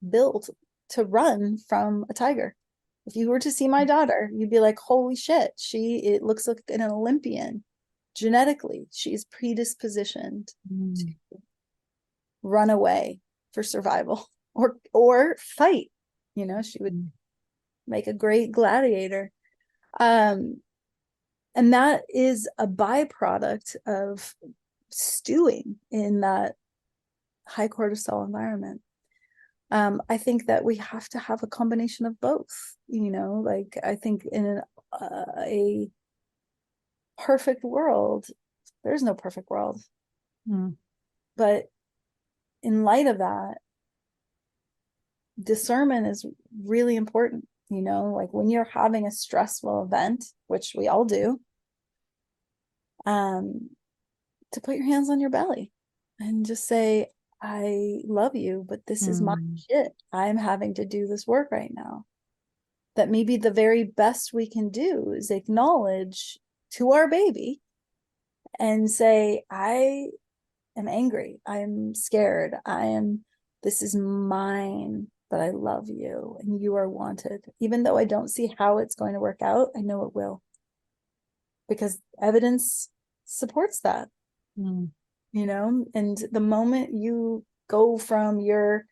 built to run from a tiger. If you were to see my daughter, you'd be like, holy shit, it looks like an Olympian. Genetically, she's predispositioned to run away for survival or fight. She would make a great gladiator. And that is a byproduct of stewing in that high cortisol environment. I think that we have to have a combination of both. Like I think in a perfect world, there's no perfect world. But in light of that, discernment is really important. Like when you're having a stressful event, which we all do, to put your hands on your belly and just say, I love you, but this is my shit. I'm having to do this work right now. That maybe the very best we can do is acknowledge to our baby and say, I am angry. I'm scared. This is mine, but I love you and you are wanted. Even though I don't see how it's going to work out, I know it will. Because evidence supports that. And the moment you go from your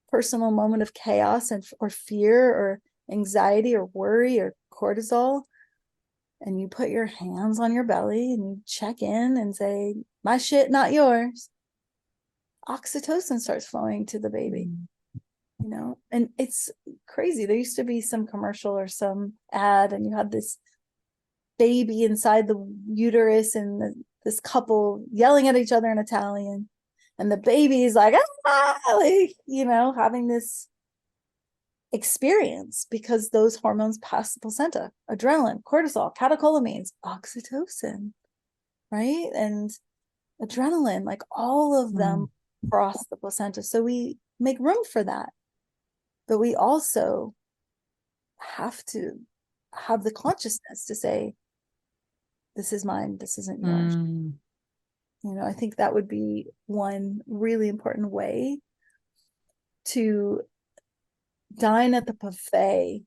personal moment of chaos or fear or anxiety or worry or cortisol, and you put your hands on your belly and you check in and say, my shit, not yours, oxytocin starts flowing to the baby. And it's crazy. There used to be some commercial or some ad, and you had this baby inside the uterus and this couple yelling at each other in Italian, and the baby is like, having this experience because those hormones pass the placenta: adrenaline, cortisol, catecholamines, oxytocin, right? And adrenaline, like all of them cross the placenta. So we make room for that. But we also have to have the consciousness to say, this is mine, this isn't yours. I think that would be one really important way to dine at the buffet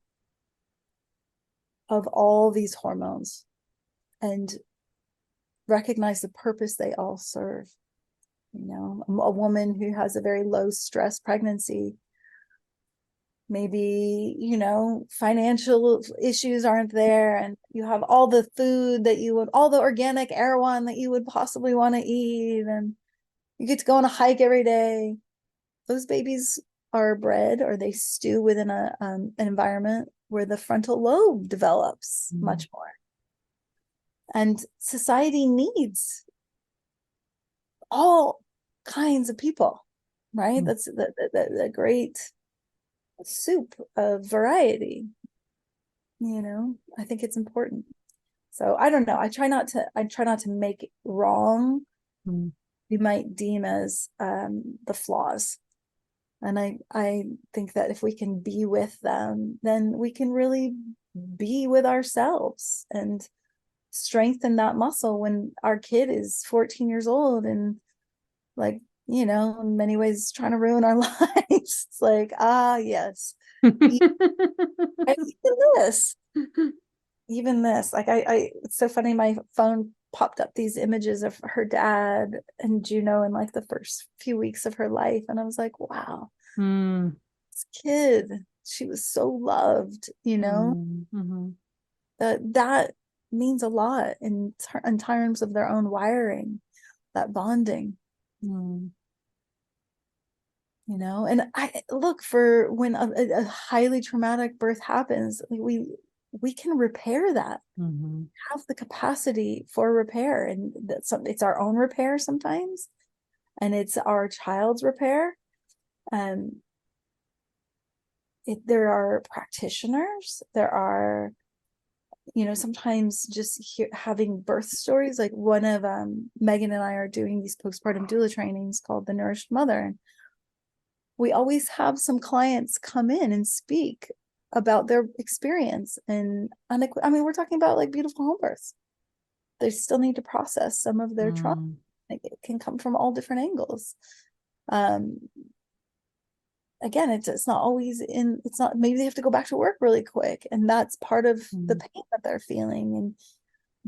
of all these hormones and recognize the purpose they all serve. A woman who has a very low stress pregnancy, maybe, financial issues aren't there, and you have all the food all the organic Erewhon that you would possibly want to eat, and you get to go on a hike every day. Those babies are bred, or they stew within an environment where the frontal lobe develops much more. And society needs all kinds of people, right? That's the great soup of variety. I think it's important. So I don't know. I try not to make wrong we might deem as the flaws. And I think that if we can be with them, then we can really be with ourselves and strengthen that muscle when our kid is 14 years old and, like, in many ways trying to ruin our lives. It's like, yes. Even this, like it's so funny. My phone popped up these images of her dad and Juno in like the first few weeks of her life. And I was like, wow, this kid, she was so loved, that means a lot in terms of their own wiring, that bonding. And I look for when a highly traumatic birth happens, we we can repair that, Mm-hmm. have the capacity for repair. And it's our own repair sometimes, and it's our child's repair. Um, there are practitioners, there are, sometimes just having birth stories. Like one of Megan and I are doing these postpartum doula trainings called the Nourished Mother. And we always have some clients come in and speak about their experience. And I mean, we're talking about like beautiful home births. They still need to process some of their trauma. Mm. Like, it can come from all different angles. Um, Again, it's not always it's not, maybe they have to go back to work really quick, and that's part of the Mm. pain that they're feeling. And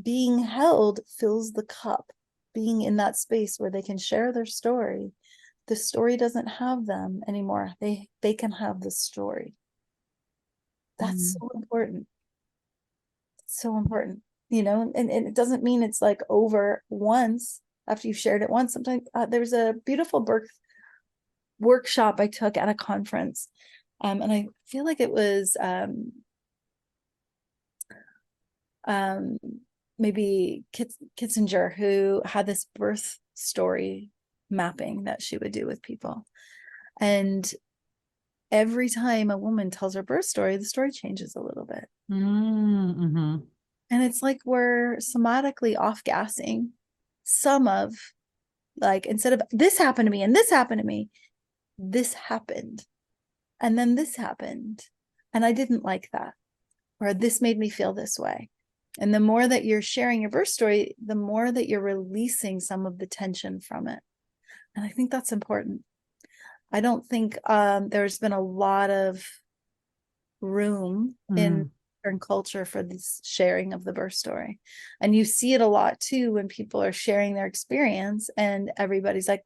being held fills the cup. Being in that space where they can share their story, the story doesn't have them anymore. They can have the story. That's Mm. so important. It's so important, and it doesn't mean it's like over once after you've shared it once. Sometimes there's a beautiful birth workshop I took at a conference, and I feel like it was um, maybe Kitzinger, who had this birth story mapping that she would do with people. And every time a woman tells her birth story, the story changes a little bit. Mm-hmm. And it's like we're somatically off gassing some of, like, instead of this happened to me and this happened to me, this happened. And then this happened. And I didn't like that. Or this made me feel this way. And the more that you're sharing your birth story, the more that you're releasing some of the tension from it. And I think that's important. I don't think there's been a lot of room in Mm. Western culture for this sharing of the birth story. And you see it a lot too when people are sharing their experience and everybody's like,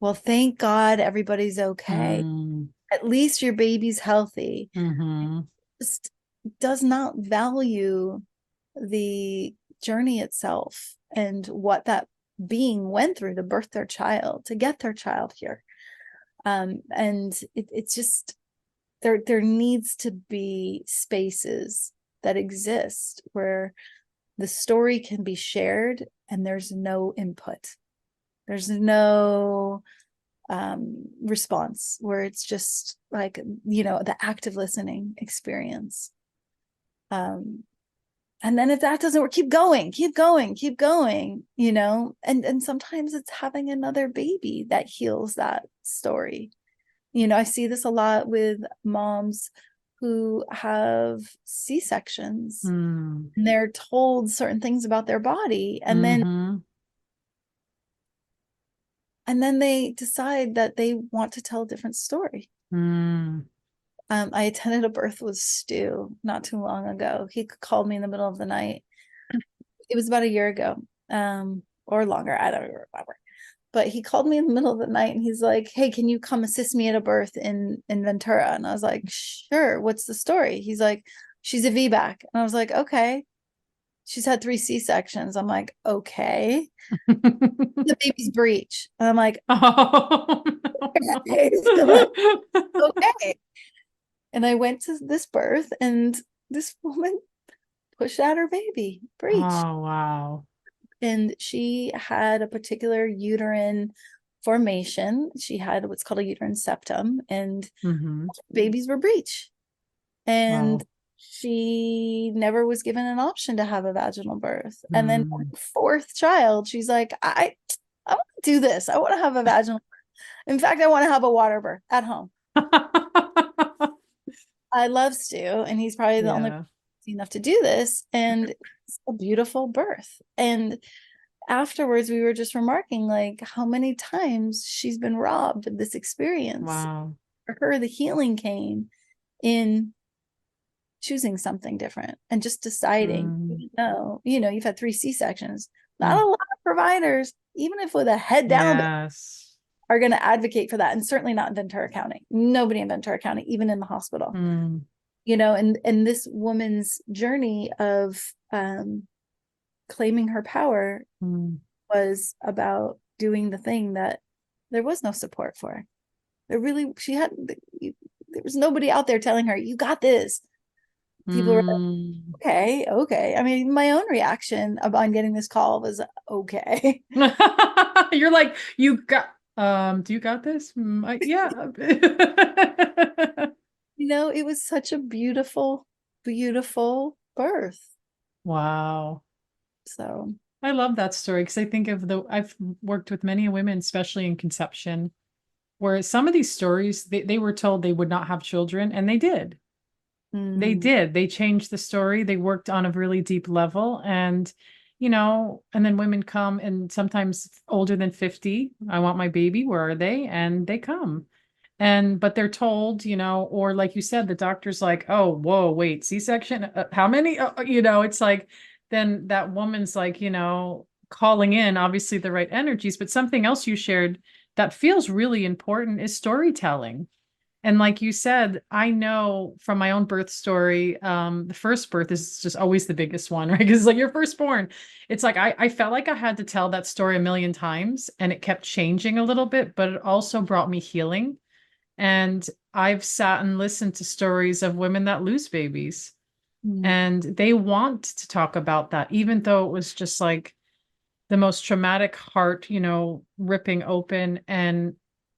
well, thank God everybody's okay. Mm. At least your baby's healthy. Mm-hmm. Just does not value the journey itself and what that being went through to birth their child, to get their child here. And it's just, there needs to be spaces that exist where the story can be shared and there's no input. There's no response, where it's just like, the active listening experience. And then if that doesn't work, keep going, and sometimes it's having another baby that heals that story. I see this a lot with moms who have C-sections, Mm. and they're told certain things about their body, and then Mm-hmm. they decide that they want to tell a different story. Mm. I attended a birth with Stu not too long ago. He called me in the middle of the night. It was about a year ago, or longer. I don't remember. But he called me in the middle of the night and he's like, hey, can you come assist me at a birth in Ventura? And I was like, sure. What's the story? He's like, she's a VBAC. And I was like, okay. She's had 3 C-sections. I'm like, okay. The baby's breech. And I'm like, Oh, okay. I'm like, no. okay. And I went to this birth and this woman pushed out her baby breech. Oh, wow. And she had a particular uterine formation. She had what's called a uterine septum, and Mm-hmm. babies were breech. And Wow. she never was given an option to have a vaginal birth. And then Mm. 4th child, she's like, I want to do this. I want to have a vaginal. In fact, I want to have a water birth at home. I love Stu, and he's probably the only Yeah. person enough to do this. And it's a beautiful birth. And afterwards, we were just remarking like how many times she's been robbed of this experience. Wow. For her, the healing came in choosing something different and just deciding, Mm. you've had 3 C-sections. Not Mm. a lot of providers, even if with a head down, Yes. are going to advocate for that. And certainly not in Ventura County. Nobody in Ventura County, even in the hospital. Mm. And this woman's journey of claiming her power Mm. was about doing the thing that there was no support for. There was nobody out there telling her, you got this. People were Mm. okay, okay. I mean, my own reaction upon getting this call was okay. You're like, you got, do you got this? Yeah. It was such a beautiful, beautiful birth. Wow. So, I love that story because I think I've worked with many women, especially in conception, where some of these stories, they were told they would not have children, and they did. They mm, did. They changed the story. They worked on a really deep level. And then women come and sometimes older than 50, I want my baby. Where are they? And they come. But they're told, or like you said, the doctor's like, oh, whoa, wait, C-section? How many? It's like, then that woman's like, calling in obviously the right energies. But something else you shared that feels really important is storytelling. And like you said, I know from my own birth story, the first birth is just always the biggest one, right? Because like your firstborn, it's like I felt like I had to tell that story a million times and it kept changing a little bit, but it also brought me healing. And I've sat and listened to stories of women that lose babies mm, and they want to talk about that, even though it was just like the most traumatic heart, ripping open.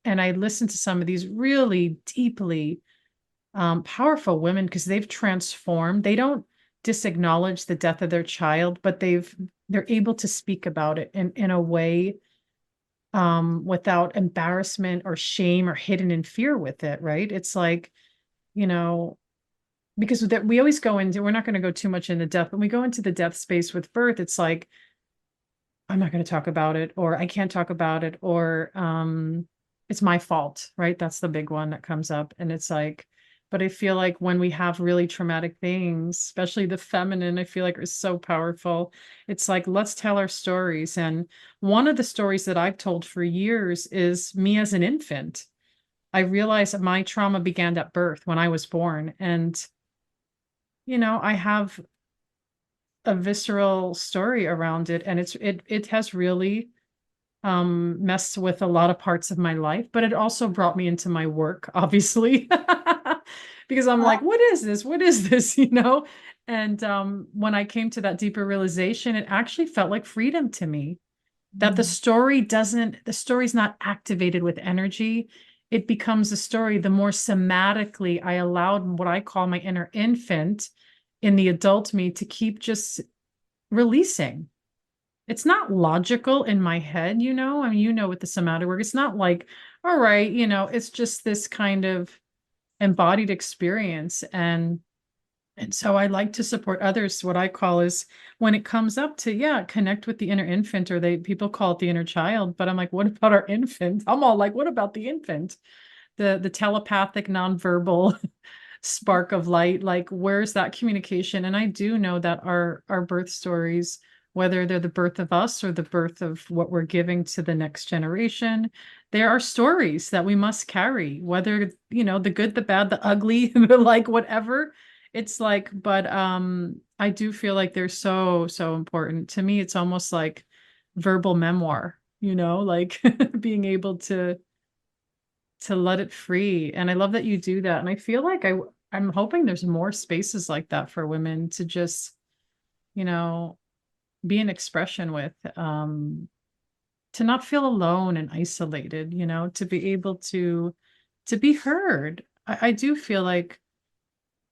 And I listened to some of these really deeply powerful women because they've transformed. They don't disacknowledge the death of their child, but they're able to speak about it in a way without embarrassment or shame or hidden in fear with it, right? It's like, you know, because we always go into, we're not going to go too much into death, but we go into the death space with birth. It's like, I'm not going to talk about it, or I can't talk about it, or it's my fault, right? That's the big one that comes up. And it's like, but I feel like when we have really traumatic things, especially the feminine, I feel like is so powerful. It's like, let's tell our stories. And one of the stories that I've told for years is me as an infant. I realized that my trauma began at birth when I was born. And, I have a visceral story around it. And it has really messed with a lot of parts of my life, but it also brought me into my work, obviously, because I'm like, what is this? What is this? And when I came to that deeper realization, it actually felt like freedom to me that mm, the story's not activated with energy. It becomes a story the more somatically I allowed what I call my inner infant in the adult me to keep just releasing. It's not logical in my head, I mean, with the somatic work, it's not like, all right, it's just this kind of embodied experience. And so I like to support others. What I call is when it comes up to, yeah, connect with the inner infant, or people call it the inner child. But I'm like, what about our infant? I'm all like, what about the infant? The telepathic, nonverbal spark of light, like where's that communication? And I do know that our birth stories, whether they're the birth of us or the birth of what we're giving to the next generation, there are stories that we must carry, whether the good, the bad, the ugly, like whatever. It's like, but I do feel like they're so so important to me. It's almost like verbal memoir, like being able to let it free. And I love that you do that. And I feel like I'm hoping there's more spaces like that for women to just, you know, be an expression with, to not feel alone and isolated, to be able to be heard. I do feel like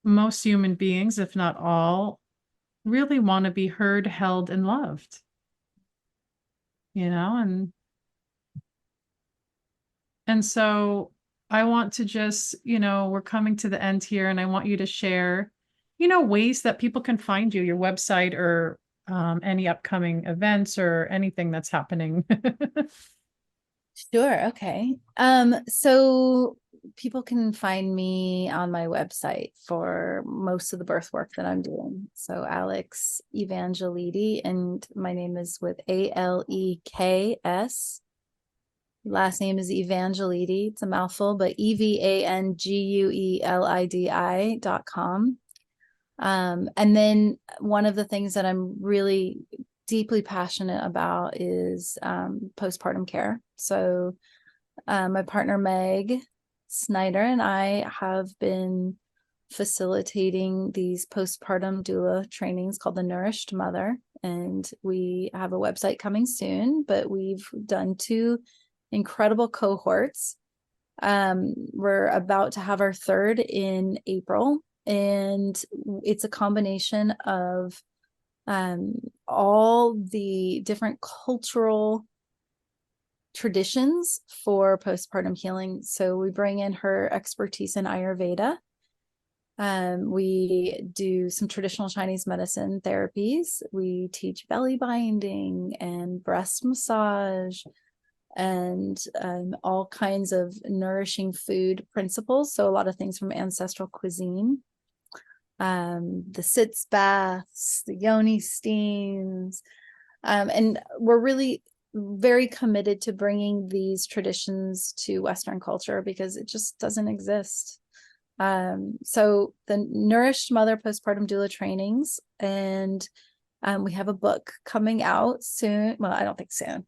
most human beings, if not all, really want to be heard, held, and loved, and so I want to just, we're coming to the end here, and I want you to share, ways that people can find you, your website, or any upcoming events or anything that's happening. Sure. Okay. So people can find me on my website for most of the birth work that I'm doing. So Aleks Evanguelidi, and my name is with Aleks. Last name is Evangelidi. It's a mouthful, but EVANGUELIDI.com. And then one of the things that I'm really deeply passionate about is postpartum care. So my partner Meg Snyder and I have been facilitating these postpartum doula trainings called the Nourished Mother. And we have a website coming soon, but we've done 2 incredible cohorts. We're about to have our 3rd in April, and it's a combination of all the different cultural traditions for postpartum healing. So we bring in her expertise in Ayurveda. We do some traditional Chinese medicine therapies. We teach belly binding and breast massage and all kinds of nourishing food principles. So a lot of things from ancestral cuisine. The sitz baths, the yoni steams. And we're really very committed to bringing these traditions to Western culture because it just doesn't exist. So the Nourished Mother Postpartum Doula trainings, and we have a book coming out soon. Well, I don't think soon.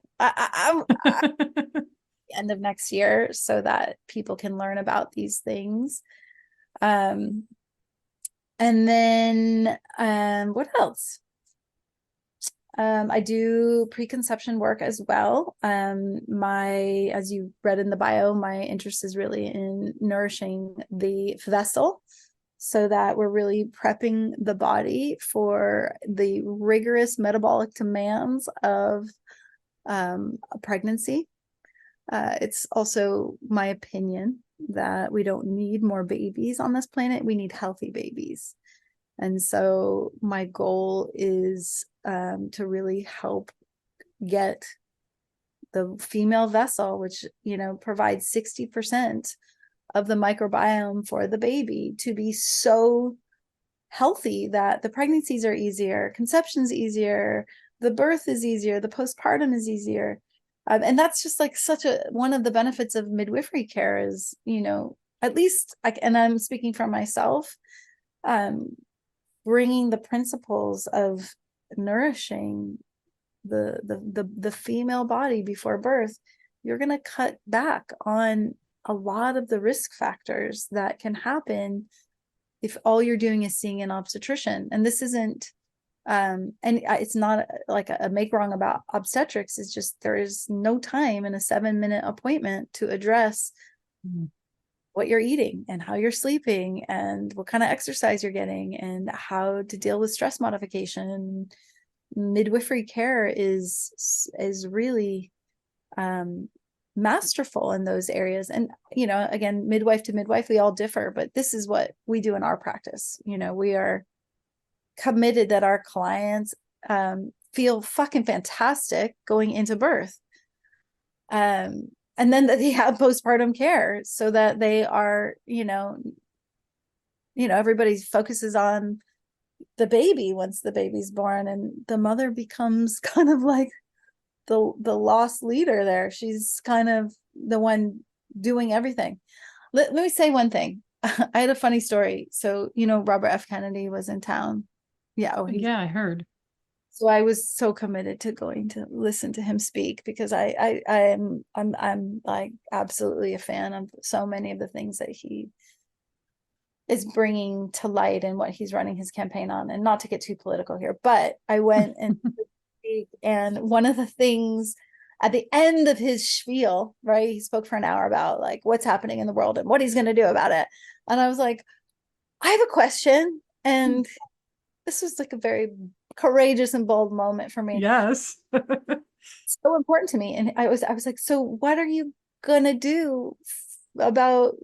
End of next year, so that people can learn about these things. And then what else? I do preconception work as well. As you read in the bio, my interest is really in nourishing the vessel so that we're really prepping the body for the rigorous metabolic demands of a pregnancy. It's also my opinion that we don't need more babies on this planet. We need healthy babies. And so my goal is to really help get the female vessel, which, provides 60% of the microbiome for the baby, to be so healthy that the pregnancies are easier, conception's easier, the birth is easier, the postpartum is easier. And that's just like one of the benefits of midwifery care is, at least, and I'm speaking for myself, bringing the principles of nourishing the female body before birth. You're going to cut back on a lot of the risk factors that can happen if all you're doing is seeing an obstetrician. And this isn't and it's not like a make wrong about obstetrics. It's just there is no time in a 7-minute appointment to address what you're eating and how you're sleeping and what kind of exercise you're getting and how to deal with stress modification. Midwifery care is really masterful in those areas. And, again, midwife to midwife, we all differ, but this is what we do in our practice. We are committed that our clients feel fucking fantastic going into birth. And then that they have postpartum care so that they are, everybody focuses on the baby once the baby's born, and the mother becomes kind of like the lost leader there. She's kind of the one doing everything. Let me say one thing. I had a funny story. So, Robert F. Kennedy was in town. Yeah. Yeah, I heard. So I was so committed to going to listen to him speak because I'm like absolutely a fan of so many of the things that he is bringing to light and what he's running his campaign on. And not to get too political here, but I went and speak, and one of the things at the end of his spiel, right, he spoke for an hour about like what's happening in the world and what he's going to do about it. And I was like, I have a question. And this was like a very courageous and bold moment for me. Yes. So important to me. And I was like, so what are you gonna do about,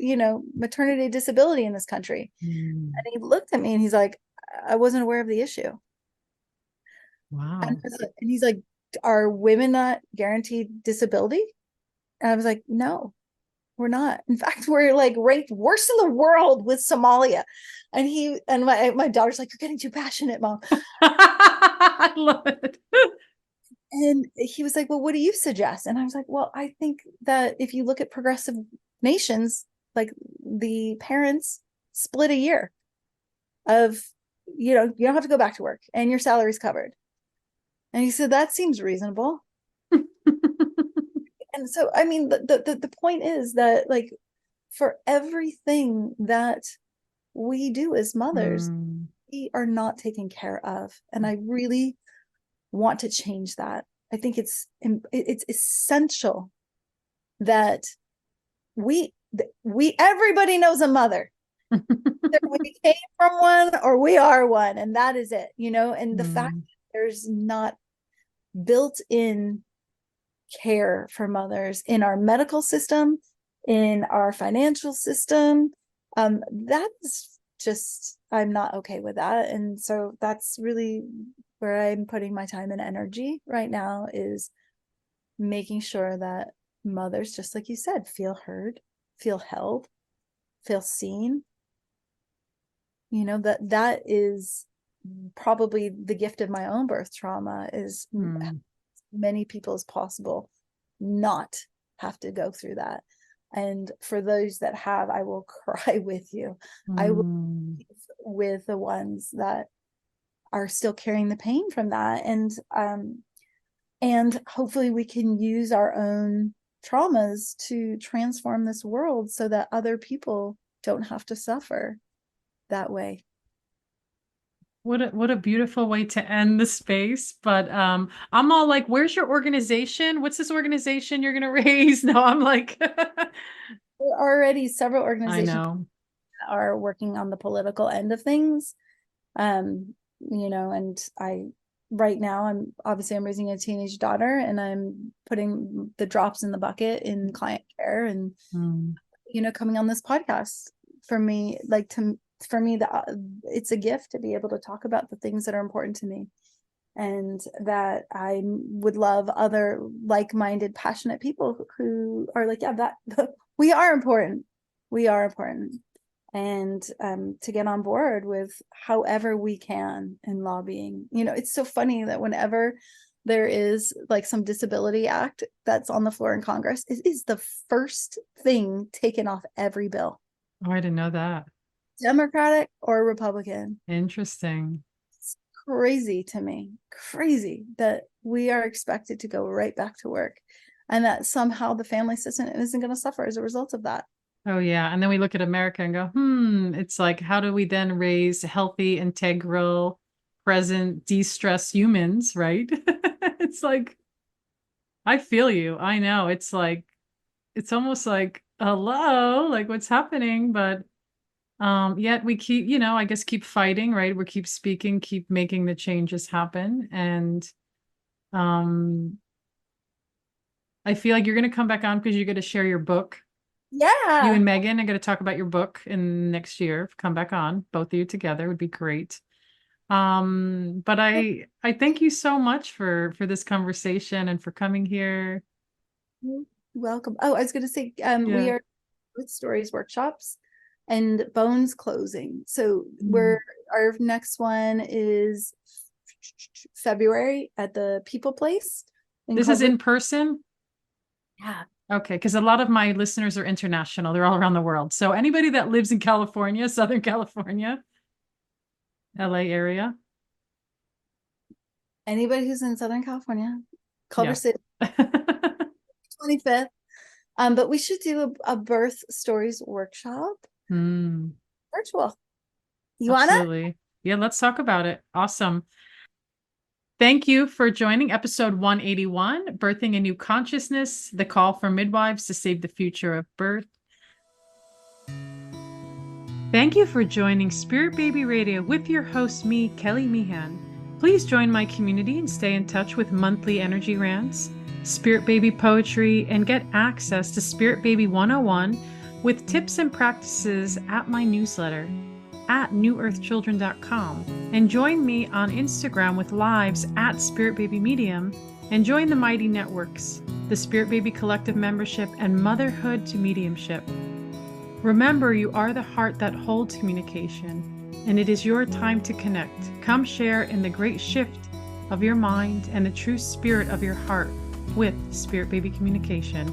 maternity disability in this country? And he looked at me and he's like, I wasn't aware of the issue. Wow. And he's like, are women not guaranteed disability? And I was like, no, we're not. In fact, we're like ranked worst in the world with Somalia. And my daughter's like, you're getting too passionate, Mom. I love it. And he was like, well, what do you suggest? And I was like, well, I think that if you look at progressive nations, like the parents split a year of, you don't have to go back to work and your salary's covered. And he said, that seems reasonable. And so, I mean, the point is that like for everything that we do as mothers, Mm. we are not taken care of. And I really want to change that. I think it's essential that we everybody knows a mother. Either we came from one or we are one, and that is it, and the fact that there's not built-in care for mothers in our medical system, in our financial system, that is just, I'm not okay with that. And so that's really where I'm putting my time and energy right now, is making sure that mothers, just like you said, feel heard, feel held, feel seen. That is probably the gift of my own birth trauma, is many people as possible not have to go through that. And for those that have, I will cry with you. I will with the ones that are still carrying the pain from that. And hopefully we can use our own traumas to transform this world so that other people don't have to suffer that way. What a beautiful way to end the space. But I'm all like, where's your organization? What's this organization you're gonna raise? No, I'm like There are already several I organizations know. that are working on the political end of things. And right now I'm raising a teenage daughter, and I'm putting the drops in the bucket in client care, and coming on this podcast for me, it's a gift to be able to talk about the things that are important to me, and that I would love other like-minded, passionate people who are like, yeah, that we are important. And to get on board with however we can in lobbying. It's so funny that whenever there is like some disability act that's on the floor in Congress, it is the first thing taken off every bill. Oh, I didn't know that. Democratic or Republican. Interesting. It's crazy to me. Crazy that we are expected to go right back to work, and that somehow the family system isn't going to suffer as a result of that. Oh yeah. And then we look at America and go, it's like, how do we then raise healthy, integral, present, de-stress humans, right? It's like, I feel you. I know. It's like, it's almost like, hello, like what's happening? But yet we keep, I guess keep fighting, right? We keep speaking, keep making the changes happen. And I feel like you're gonna come back on because you're gonna share your book. You Yeah. and Megan are going to talk about your book in next year. Come back on, both of you together would be great. But I thank you so much for this conversation and for coming here. Welcome. Oh, I was going to say, we Yeah. are with stories workshops and bones closing. So our next one is February at the People Place in This is Culver. in person? Yeah. Okay, because a lot of my listeners are international. They're all around the world. So anybody that lives in California, Southern California, LA area. Anybody who's in Southern California, Culver Yeah. City, 25th. But we should do a birth stories workshop virtual. You wanna? Absolutely. Yeah, let's talk about it. Awesome. Thank you for joining episode 181, Birthing a New Consciousness, the call for midwives to save the future of birth. Thank you for joining Spirit Baby Radio with your host, me, Kelly Meehan. Please join my community and stay in touch with monthly energy rants, Spirit Baby poetry, and get access to Spirit Baby 101 with tips and practices at my newsletter at newearthchildren.com, and join me on Instagram with lives at Spirit Baby Medium, and join the Mighty Networks, the Spirit Baby Collective membership, and Motherhood to Mediumship. Remember, you are the heart that holds communication, and it is your time to connect. Come share in the great shift of your mind and the true spirit of your heart with Spirit Baby Communication.